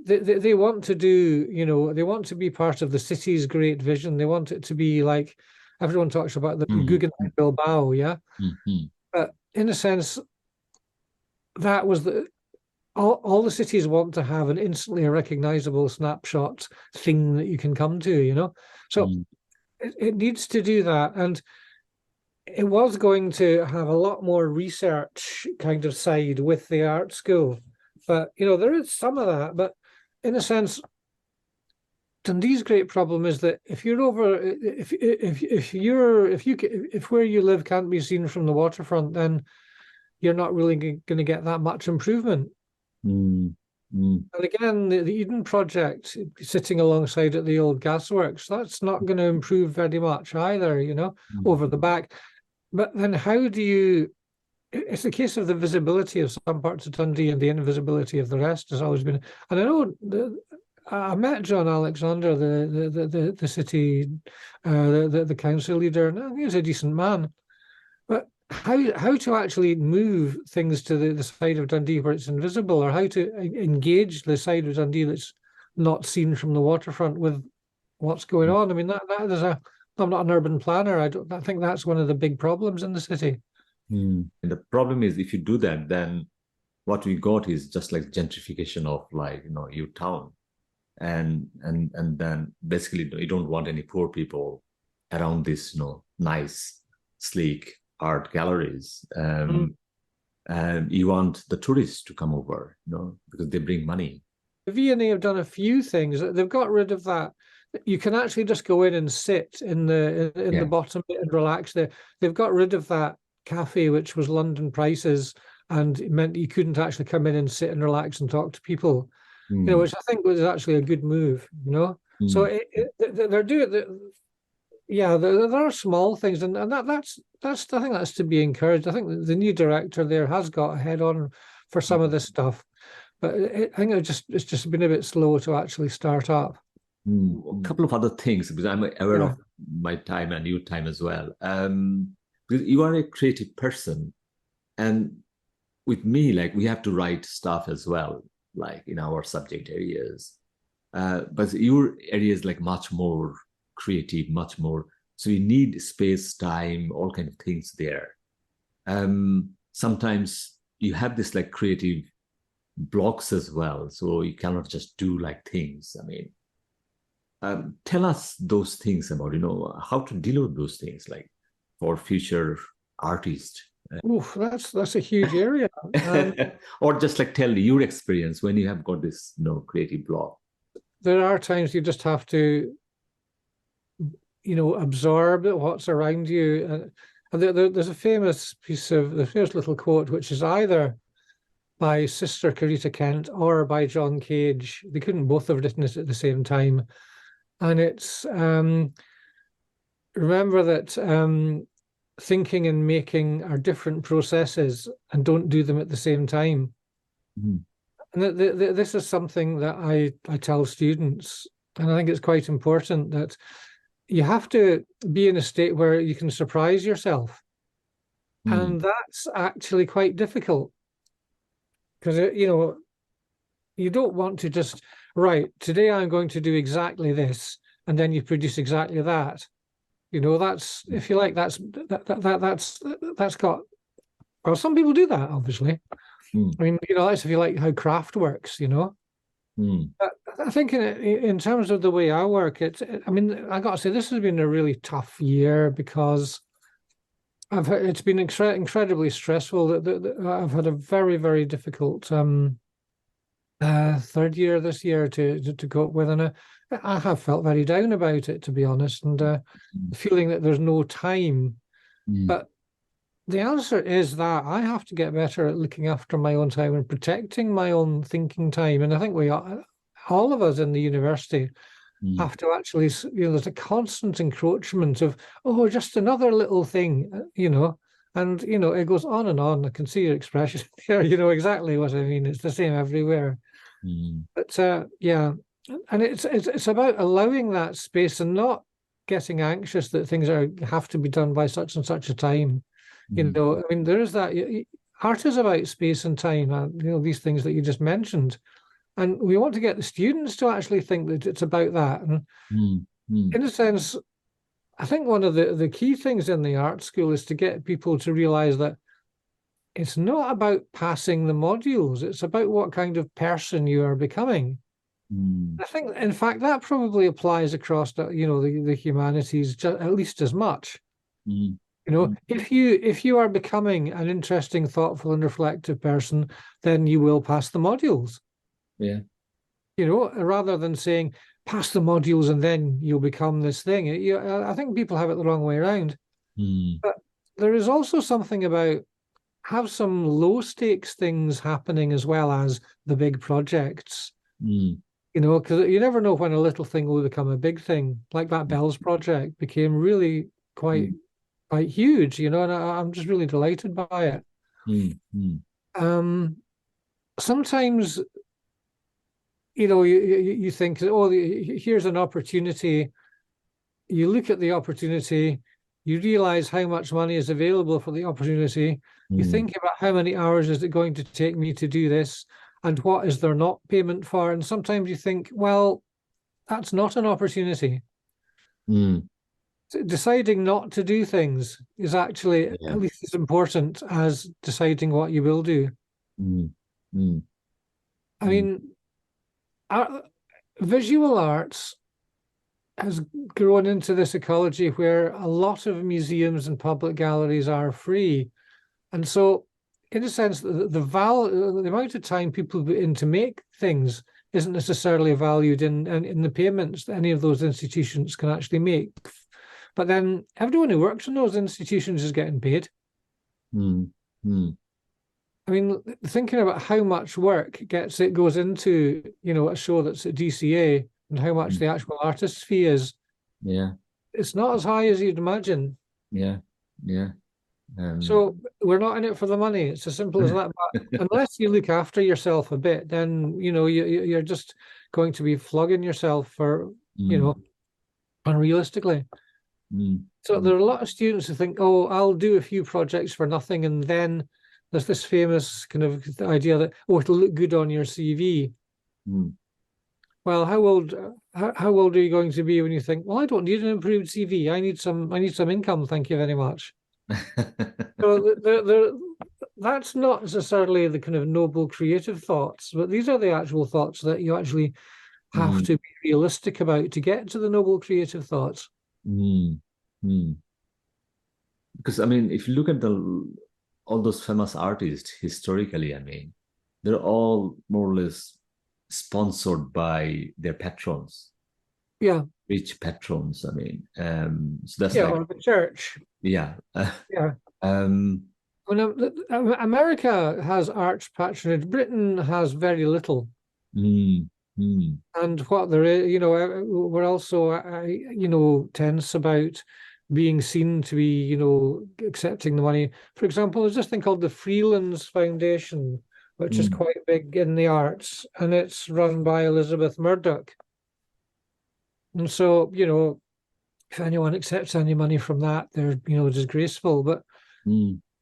they want to do, they want to be part of the city's great vision. They want it to be like, everyone talks about the Guggenheim Bilbao, yeah? But in a sense, that was all the cities want to have an instantly recognizable snapshot thing that you can come to, So it needs to do that. And it was going to have a lot more research kind of side with the art school. But, there is some of that. But in a sense, Dundee's great problem is that if where you live can't be seen from the waterfront, then you're not really going to get that much improvement. And again, the Eden project sitting alongside at the old gasworks, that's not going to improve very much either, over the back. But then how do you it's a case of the visibility of some parts of Dundee and the invisibility of the rest has always been. And I know I met John Alexander, the city, the council leader, and he was a decent man. But how to actually move things to the side of Dundee where it's invisible, or how to engage the side of Dundee that's not seen from the waterfront with what's going on? I mean, that is a. I'm not an urban planner. I think that's one of the big problems in the city. And the problem is, if you do that, then what we got is just like gentrification of, like, your town, and then basically you don't want any poor people around this, nice, sleek art galleries. And you want the tourists to come over, because they bring money. The V&A have done a few things. They've got rid of that. You can actually just go in and sit in the bottom bit and relax there. They've got rid of that cafe, which was London prices, and it meant you couldn't actually come in and sit and relax and talk to people. Which I think was actually a good move. So they're doing. Yeah, there are small things, and that's I think that's to be encouraged. I think the new director there has got a head on for some of this stuff, but I think it's just been a bit slow to actually start up. A couple of other things, because I'm aware of my time and your time as well. Because you are a creative person, and with me, like, we have to write stuff as well, like in our subject areas. But your area is like much more creative, much more. So you need space, time, all kind of things there. Sometimes you have this like creative blocks as well, so you cannot just do like things. I mean, tell us those things about how to deal with those things, like for future artists. Oof, that's a huge area. Or just like tell your experience when you have got this creative block. There are times you just have to absorb what's around you. And there's a famous little quote, which is either by Sister Carita Kent or by John Cage. They couldn't both have written it at the same time. And it's remember that thinking and making are different processes, and don't do them at the same time. And this is something that I tell students, and I think it's quite important that you have to be in a state where you can surprise yourself. And that's actually quite difficult, because you don't want to just, right, today I'm going to do exactly this, and then you produce exactly that. That's, if you like, that's got, well, some people do that, obviously. I mean, that's if you like how craft works, But I think in terms of the way I work, I mean, I got to say, this has been a really tough year, because it's been incredibly stressful. I've had a very, very difficult third year this year to cope with, and I have felt very down about it, to be honest, and the feeling that there's no time. But the answer is that I have to get better at looking after my own time and protecting my own thinking time. And I think all of us in the university have to actually, there's a constant encroachment of, just another little thing, and, it goes on and on. I can see your expression there, exactly what I mean. It's the same everywhere. But yeah, and it's about allowing that space and not getting anxious that things have to be done by such and such a time. I mean, there is that. Art is about space and time, and these things that you just mentioned, and we want to get the students to actually think that it's about that. And in a sense, I think one of the key things in the art school is to get people to realize that it's not about passing the modules; it's about what kind of person you are becoming. I think, in fact, that probably applies across the humanities at least as much. If you are becoming an interesting, thoughtful, and reflective person, then you will pass the modules. Yeah. Rather than saying pass the modules and then you'll become this thing. I think people have it the wrong way around. But there is also something about have some low stakes things happening as well as the big projects. Because you never know when a little thing will become a big thing. Like that Bells project became really quite huge, and I'm just really delighted by it. Sometimes, you think, oh, here's an opportunity. You look at the opportunity, you realize how much money is available for the opportunity. You think about how many hours is it going to take me to do this, and what is there not payment for? And sometimes you think, well, that's not an opportunity. Deciding not to do things is actually at least as important as deciding what you will do. I mean, visual arts has grown into this ecology where a lot of museums and public galleries are free. And so, in a sense, the amount of time people put in to make things isn't necessarily valued in the payments that any of those institutions can actually make. But then everyone who works in those institutions is getting paid. I mean, thinking about how much work goes into, a show that's at DCA and how much the actual artist's fee is. Yeah. It's not as high as you'd imagine. Yeah. So we're not in it for the money. It's as simple as that. But unless you look after yourself a bit, then, you're just going to be flogging yourself for, unrealistically. So there are a lot of students who think, oh, I'll do a few projects for nothing. And then there's this famous kind of idea that, oh, it'll look good on your CV. Well, how old are you going to be when you think, well, I don't need an improved CV. I need some income. Thank you very much. So that's not necessarily the kind of noble creative thoughts, but these are the actual thoughts that you actually have to be realistic about to get to the noble creative thoughts. Because I mean, if you look at all those famous artists historically, I mean, they're all more or less sponsored by their patrons. Yeah. Rich patrons, I mean. So that's or the church. Yeah. Yeah. America has arts patronage. Britain has very little. And what there is, we're also, tense about being seen to be, accepting the money. For example, there's this thing called the Freelands Foundation, which is quite big in the arts, and it's run by Elizabeth Murdoch. And so, if anyone accepts any money from that, they're, disgraceful. But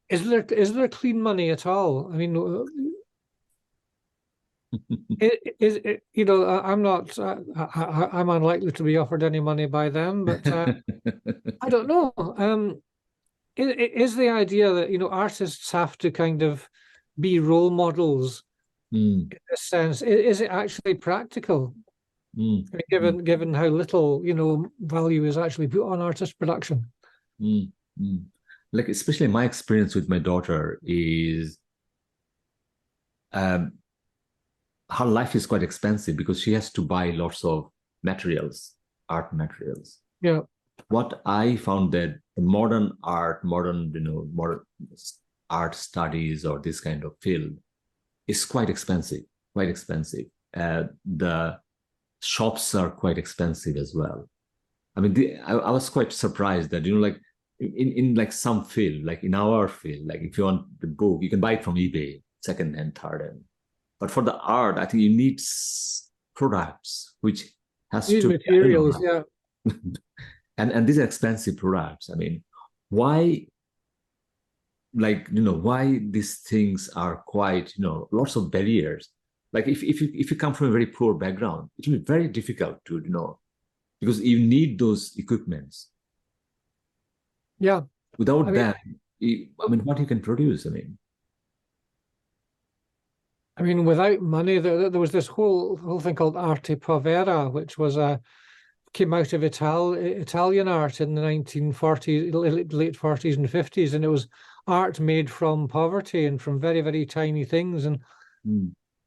is there clean money at all? I mean, I'm not. I'm unlikely to be offered any money by them, but I don't know. Is the idea that artists have to kind of be role models in this sense? Is it actually practical? I mean, given how little value is actually put on artist production. Like especially my experience with my daughter is her life is quite expensive because she has to buy lots of materials, art materials. Yeah. What I found that modern art, modern art studies or this kind of field is quite expensive. The shops are quite expensive as well. I mean, I was quite surprised that, like in like some field, like in our field, like if you want the book, you can buy it from eBay, second hand, third hand. But for the art, I think you need products which has to materials, yeah. and these are expensive products. I mean, why? Like why these things are quite lots of barriers. Like if you come from a very poor background, it will be very difficult to because you need those equipments. Yeah. Without that, I mean, what you can produce? I mean, without money, there was this whole thing called arte povera, which was came out of Italian art in the 1940s, late 40s and 50s, and it was art made from poverty and from very, very tiny things. And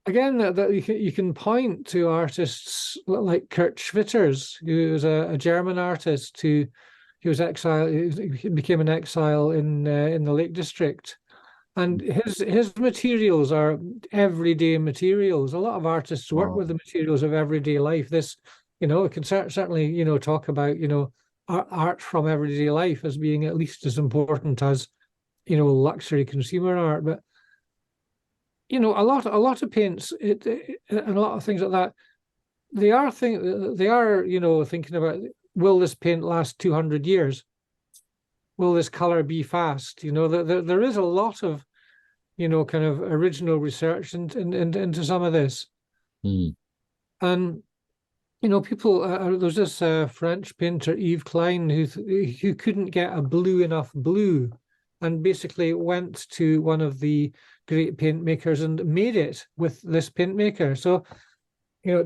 again, that you can point to artists like Kurt Schwitters, who was a German artist who was exiled, he became an exile in the Lake District. And his materials are everyday materials. A lot of artists work with the materials of everyday life. This, we can certainly, talk about, art from everyday life as being at least as important as luxury consumer art. But a lot of paints, and a lot of things like that, they are thinking about, will this paint last 200 years? Will this color be fast? There is a lot of kind of original research into some of this. Mm. And people. There's this French painter Yves Klein who couldn't get a blue enough blue, and basically went to one of the great paint makers and made it with this paint maker. So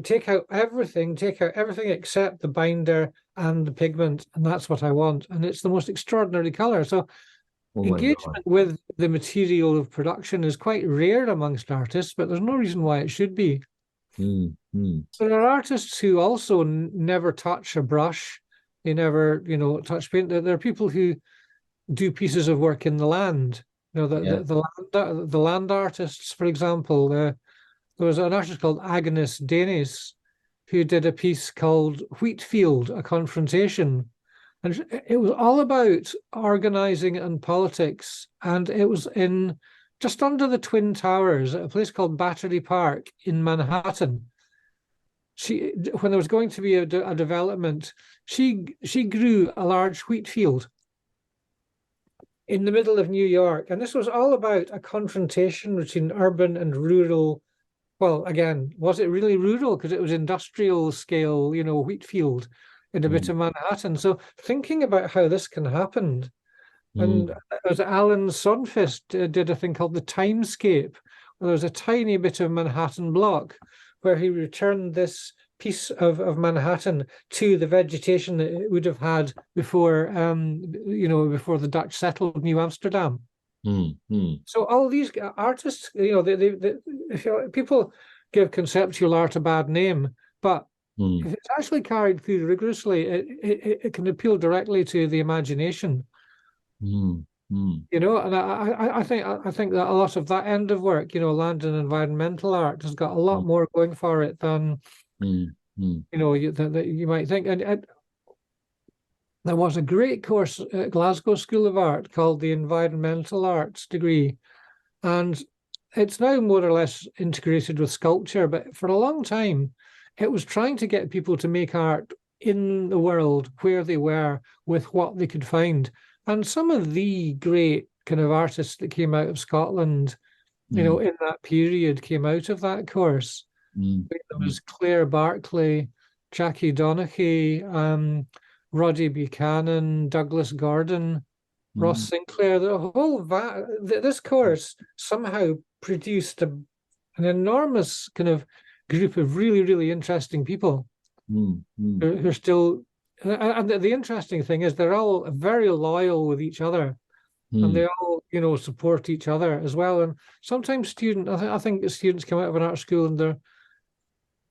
take out everything except the binder and the pigment, and that's what I want. And it's the most extraordinary color. So Oh my God. engagement with the material of production is quite rare amongst artists, but there's no reason why it should be. Mm. Mm. There are artists who also never touch a brush. They never, touch paint. There are people who do pieces of work in the land. Yeah. The land artists, for example. There was an artist called Agnes Denis who did a piece called Wheatfield, a Confrontation. And it was all about organizing and politics. And it was in just under the Twin Towers, at a place called Battery Park in Manhattan. When there was going to be a development, she grew a large wheat field in the middle of New York. And this was all about a confrontation between urban and rural. Well, again, was it really rural? Because it was industrial scale, wheat field in a bit of Manhattan. So thinking about how this can happen. And as Alan Sonfist did a thing called the Timescape, where there was a tiny bit of Manhattan block where he returned this piece of Manhattan to the vegetation that it would have had before, before the Dutch settled New Amsterdam. So all these artists, people give conceptual art a bad name, but if it's actually carried through rigorously, it can appeal directly to the imagination. And I think that a lot of that end of work, land and environmental art, has got a lot more going for it than that you might think. And there was a great course at Glasgow School of Art called the Environmental Arts degree, and it's now more or less integrated with sculpture. But for a long time, it was trying to get people to make art in the world where they were with what they could find. And some of the great kind of artists that came out of Scotland, in that period, came out of that course. There was Claire Barclay, Jackie Donaghy, Roddy Buchanan, Douglas Gordon, Ross Sinclair. The whole this course somehow produced an enormous kind of group of really, really interesting people who are still. And the interesting thing is they're all very loyal with each other, and they all, support each other as well. And sometimes I think students come out of an art school and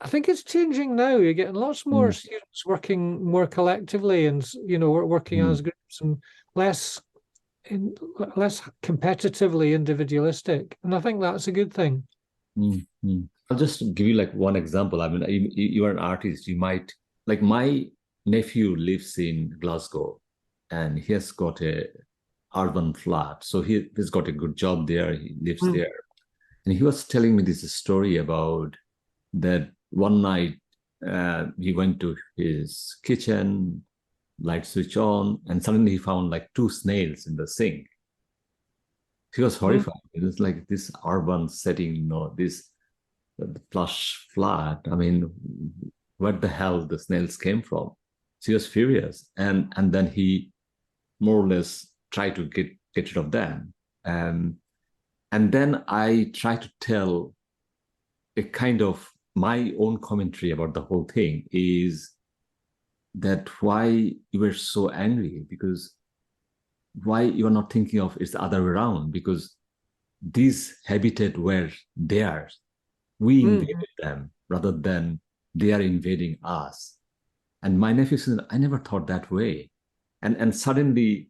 I think it's changing now. You're getting lots more students working more collectively and, working as groups and less competitively individualistic. And I think that's a good thing. I'll just give you like one example. I mean, you are an artist. You might, like, my nephew lives in Glasgow and he has got a urban flat. So he's got a good job there. He lives there. And he was telling me this story about that one night he went to his kitchen, light switch on, and suddenly he found like 2 snails in the sink. He was horrified. It was like this urban setting, this plush flat. I mean, where the hell the snails came from? So he was furious, and then he more or less tried to get rid of them. And then I tried to tell a kind of my own commentary about the whole thing is that why you were so angry, because why you are not thinking of it's the other way around, because these habitat were theirs. We invaded them rather than they are invading us. And my nephew said, I never thought that way. And suddenly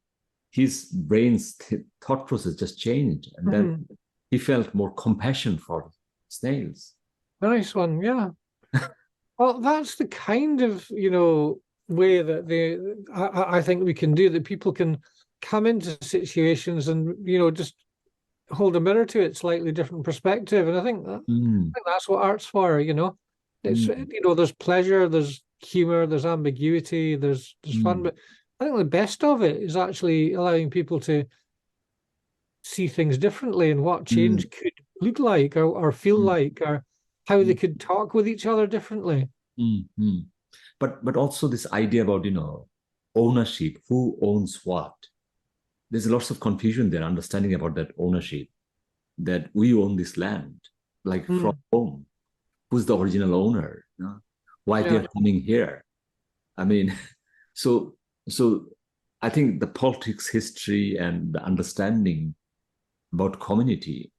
his brain's thought process just changed. And then he felt more compassion for snails. Nice one, yeah. Well, that's the kind of, way that I think we can do, that people can come into situations and, you know, just hold a mirror to it, slightly different perspective. And I think that's what art's for, you know. It's, you know, there's pleasure, there's humor, there's ambiguity, there's fun, but I think the best of it is actually allowing people to see things differently and what change could look like or feel like, or how they could talk with each other differently. But also this idea about, you know, ownership, who owns what. There's lots of confusion there, understanding about that ownership, that we own this land, like from home. Who's the original owner? You know? Why they're coming here? I mean, so I think the politics history and the understanding about community,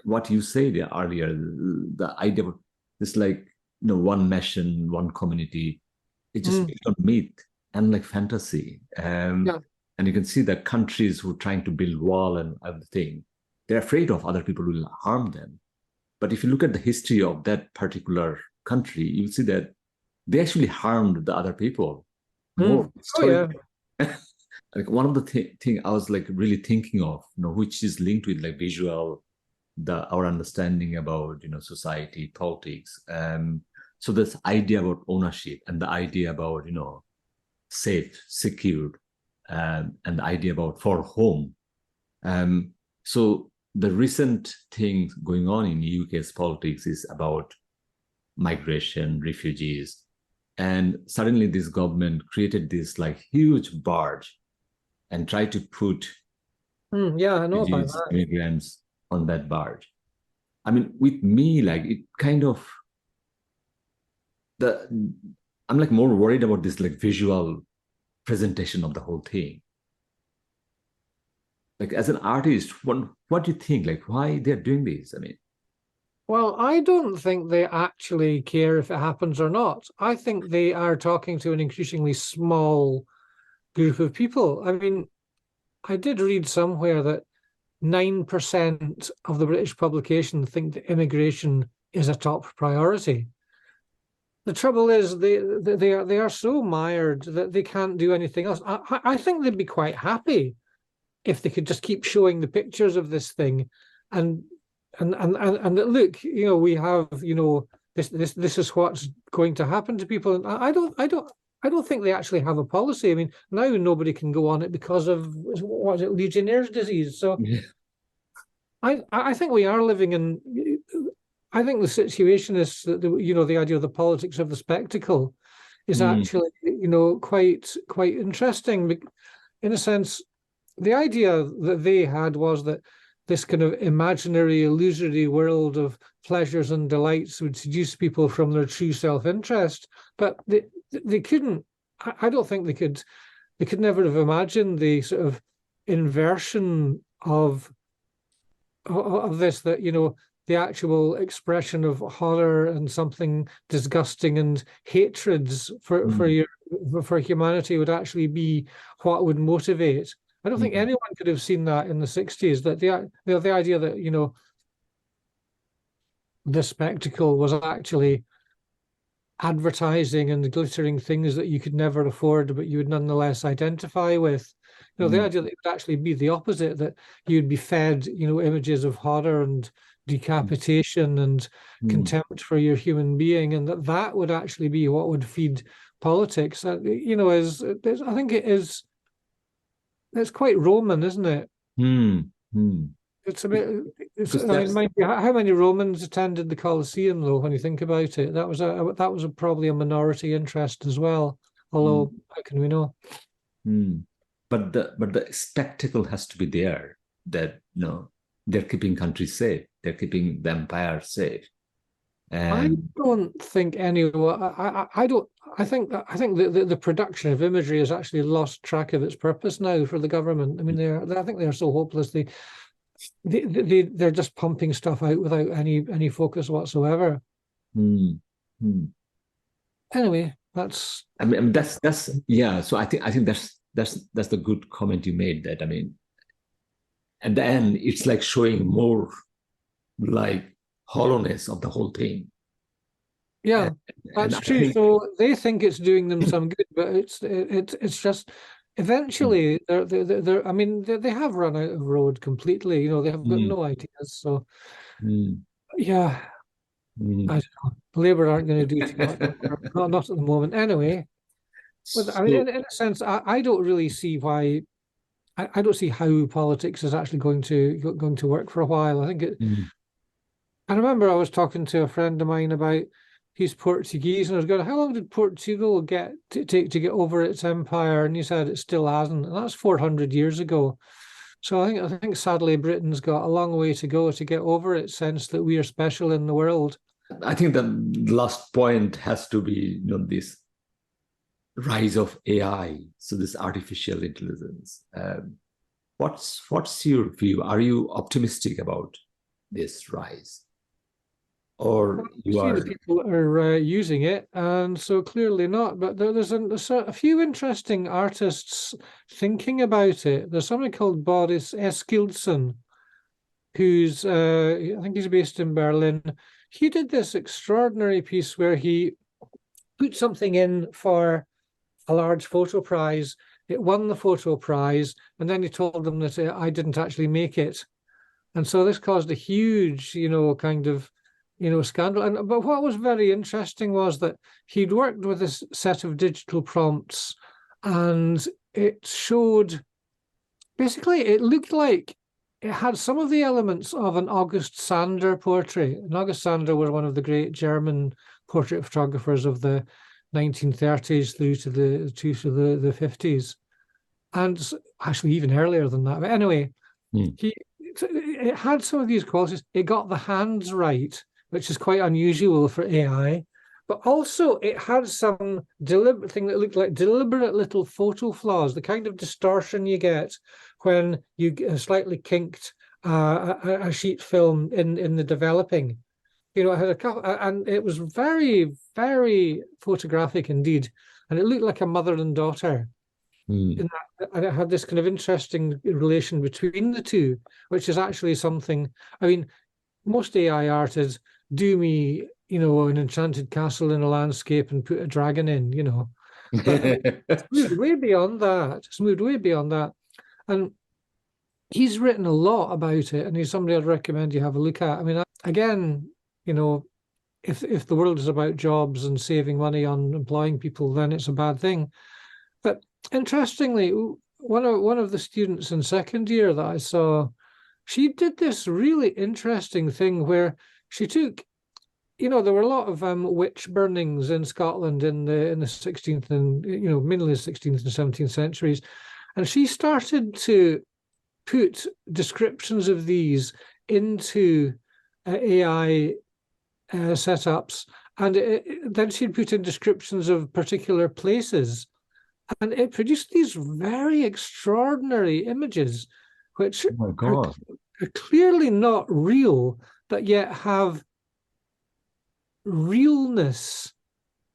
what you said earlier, the idea of this, like, you know, one nation, one community, it just become myth and like fantasy. And you can see that countries who are trying to build wall and everything, they're afraid of other people will harm them. But if you look at the history of that particular country, you'll see that they actually harmed the other people more. Like one of the thing I was like really thinking of, you know, which is linked with like visual, our understanding about, you know, society, politics. So this idea about ownership and the idea about, you know, safe, secure, and the idea about for home. So the recent thing going on in UK's politics is about migration, refugees, and suddenly this government created this like huge barge and tried to put I know about that. Immigrants on that barge. I mean, with me, like it kind of I'm like more worried about this like visual presentation of the whole thing. Like as an artist, what do you think? Like why they're doing this? I mean, well, I don't think they actually care if it happens or not. I think they are talking to an increasingly small group of people. I mean, I did read somewhere that 9% of the British population think that immigration is a top priority. The trouble is they are so mired that they can't do anything else. I think they'd be quite happy if they could just keep showing the pictures of this thing and look, you know, we have, you know, this is what's going to happen to people. And I don't think they actually have a policy. I mean, now nobody can go on it because of what is it, Legionnaire's disease. So I think we are living in. I think the situation is that you know, the idea of the politics of the spectacle is actually, you know, quite interesting. In a sense, the idea that they had was that this kind of imaginary, illusory world of pleasures and delights would seduce people from their true self-interest. But they couldn't. I don't think they could. They could never have imagined the sort of inversion of this. That, you know, the actual expression of horror and something disgusting and hatreds for humanity would actually be what would motivate. I don't think anyone could have seen that in the 60s, that the idea that, you know, the spectacle was actually advertising and glittering things that you could never afford, but you would nonetheless identify with. You know, the idea that it would actually be the opposite, that you'd be fed, you know, images of horror and decapitation and contempt for your human being, and that would actually be what would feed politics. You know, I think it's quite Roman, isn't it? It's a bit. I mean, mind you, how many Romans attended the Colosseum, though? When you think about it, that was probably a minority interest as well. Although, how can we know? But the spectacle has to be there. That, you know, they're keeping countries safe. They're keeping the empire safe. And I don't think anyone. I don't. I think the production of imagery has actually lost track of its purpose now for the government. I mean, I think they're so hopeless. They're just pumping stuff out without any focus whatsoever. Anyway, that's. I mean that's yeah. So I think that's the good comment you made. That, I mean, at the end, it's like showing more like hollowness of the whole thing. Yeah, that's true. So they think it's doing them some good, but it's just eventually, I mean, they have run out of road completely. You know, they have got Mm, no ideas. So, mm, yeah, I mm. don't know. Labour aren't going to do too much. Not at the moment. Anyway, but I mean, So, in a sense, I don't really see why. I don't see how politics is actually going to work for a while. I think it. mm, I remember I was talking to a friend of mine about he's Portuguese, and I was going, "How long did Portugal take to get over its empire?" And he said it still hasn't, and that's 400 years ago. So I think sadly Britain's got a long way to go to get over its sense that we are special in the world. I think the last point has to be, this rise of AI, so this artificial intelligence. What's your view? Are you optimistic about this rise, or You you see the are? people are using it, and so clearly not. But there's a few interesting artists thinking about it. There's somebody called Boris Eskildsen, who's I think he's based in Berlin. He did this extraordinary piece where he put something in for a large photo prize. It won the photo prize, and then he told them that I didn't actually make it. And so this caused a huge, kind of, scandal. And but what was very interesting was that he'd worked with this set of digital prompts, and it showed basically it looked like it had some of the elements of an August Sander portrait. And August Sander was one of the great German portrait photographers of the 1930s through to the 50s, and actually even earlier than that. But anyway, Hmm. it had some of these qualities. It got the hands right, which is quite unusual for AI. But also, it had some deliberate thing that looked like deliberate little photo flaws, the kind of distortion you get when you slightly kinked a sheet film in the developing. It had a couple, and it was very, very photographic indeed, and it looked like a mother and daughter. Hmm. And it had this kind of interesting relation between the two, which is actually something. I mean, most AI art is do me, an enchanted castle in a landscape and put a dragon in. But I mean, it's moved way beyond that. It's moved way beyond that. And he's written a lot about it, and he's somebody I'd recommend you have a look at. I mean, again, you know, if the world is about jobs and saving money on employing people, then it's a bad thing. But interestingly, one of the students in second year that I saw, she did this really interesting thing where she took, there were a lot of witch burnings in Scotland in the 16th and mainly the 16th and 17th centuries, and she started to put descriptions of these into AI setups, and then she'd put in descriptions of particular places, and it produced these very extraordinary images, which Oh my are, God. are clearly not real, but yet have realness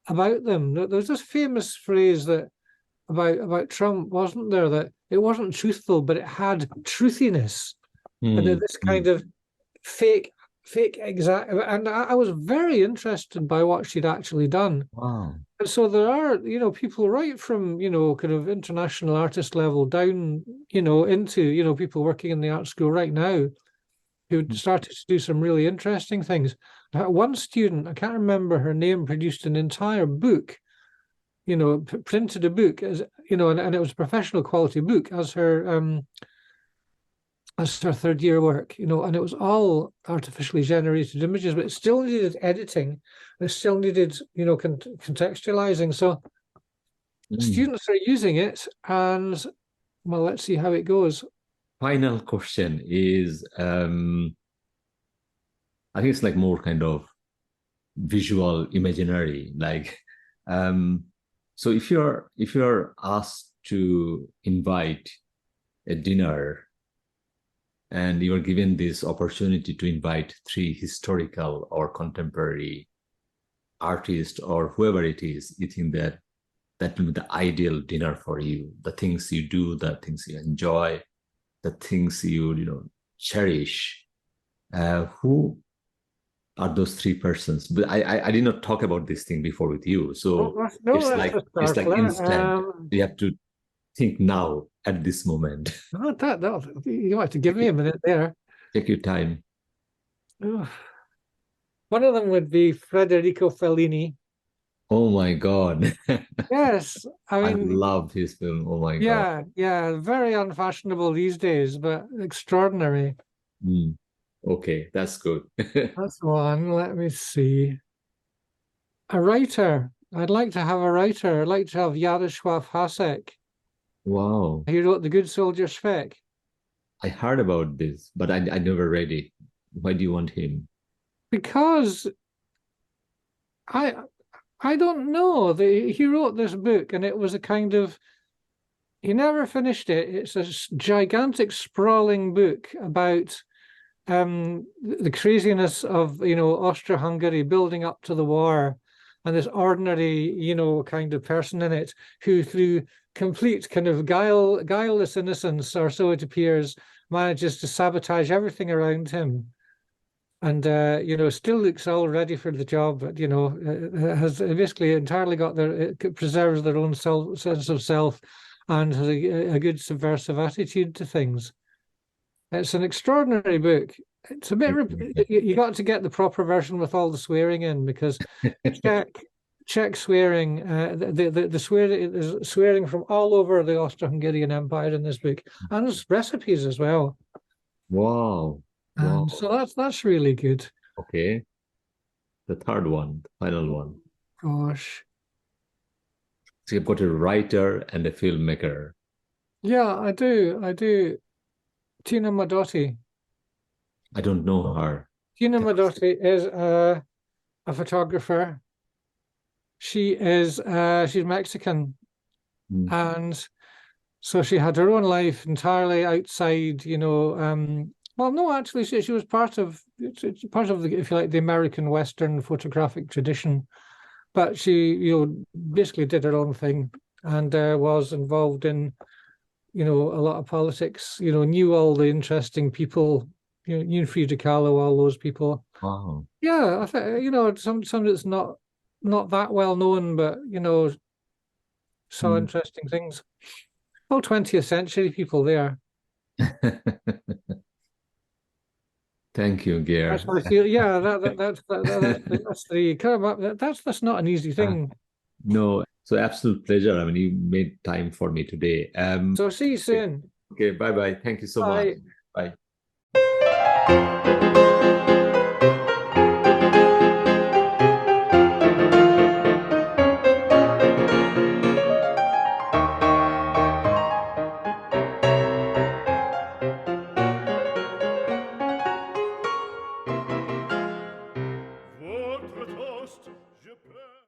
about them. There's this famous phrase that about Trump, wasn't there? That it wasn't truthful, but it had truthiness, and Hmm. this Hmm. kind of fake, fake exact. And I was very interested by what she'd actually done. Wow. And so there are, people right from, kind of international artist level down, into, people working in the art school right now who started to do some really interesting things. One student, I can't remember her name, produced an entire book, printed a book as, and it was a professional quality book as her third year work, and it was all artificially generated images, but it still needed editing. It still needed, contextualizing. So Hmm. students are using it, and well, let's see how it goes. Final question is, I think it's like more kind of visual imaginary, like, um, so if you're asked to invite a dinner and you are given this opportunity to invite three historical or contemporary artists or whoever it is, you think that that will be the ideal dinner for you, the things you do, the things you enjoy, the things you cherish. Who are those three persons? But I did not talk about this thing before with you, Oh, so no, it's that's like a it's like startler. instant. You have to think now at this moment. Oh, you have to give me a minute there. Take your time. Ugh. One of them would be Federico Fellini. Oh my God. Yes, I I mean, love his film. Oh my God. yeah, yeah, very unfashionable these days, but extraordinary. Mm. Okay, that's good. That's one. Let me see. A writer. I'd like to have a writer. I'd like to have Yaroslav Hasek. Wow. He wrote The Good Soldier Spec. I heard about this, but I never read it. Why do you want him? Because I I don't know. He wrote this book and it was a kind of he never finished it. It's a gigantic sprawling book about the craziness of Austro-Hungary building up to the war, and this ordinary kind of person in it who, through complete kind of guileless innocence, or so it appears, manages to sabotage everything around him, and still looks all ready for the job, but has basically entirely got it preserves their own sense of self, and has a good subversive attitude to things. It's an extraordinary book. It's a bit. You got to get the proper version with all the swearing in, because Czech swearing, the swearing from all over the Austro-Hungarian Empire in this book, and there's recipes as well. Wow. Wow. And so that's really good. Okay. The third one, the final one. Gosh. So you've got a writer and a filmmaker. Yeah, I do. Tina Modotti. I don't know her. Tina Modotti is a photographer. She's Mexican, Mm. and so she had her own life entirely outside, well, no, actually, she was part of it's part of the, if you like, the American Western photographic tradition, but she, basically did her own thing, and was involved in, a lot of politics. Knew all the interesting people, knew Frida Kahlo, all those people. Wow. Yeah, I think some that's not that well known, but saw Mm. interesting things. Well, 20th century people there. Thank you, Gair. That's what I feel. Yeah, that's the come up. That's not an easy thing. No, so absolute pleasure. I mean, you made time for me today. So see you Okay, soon. okay, bye bye. Thank you so much. Bye. Bye.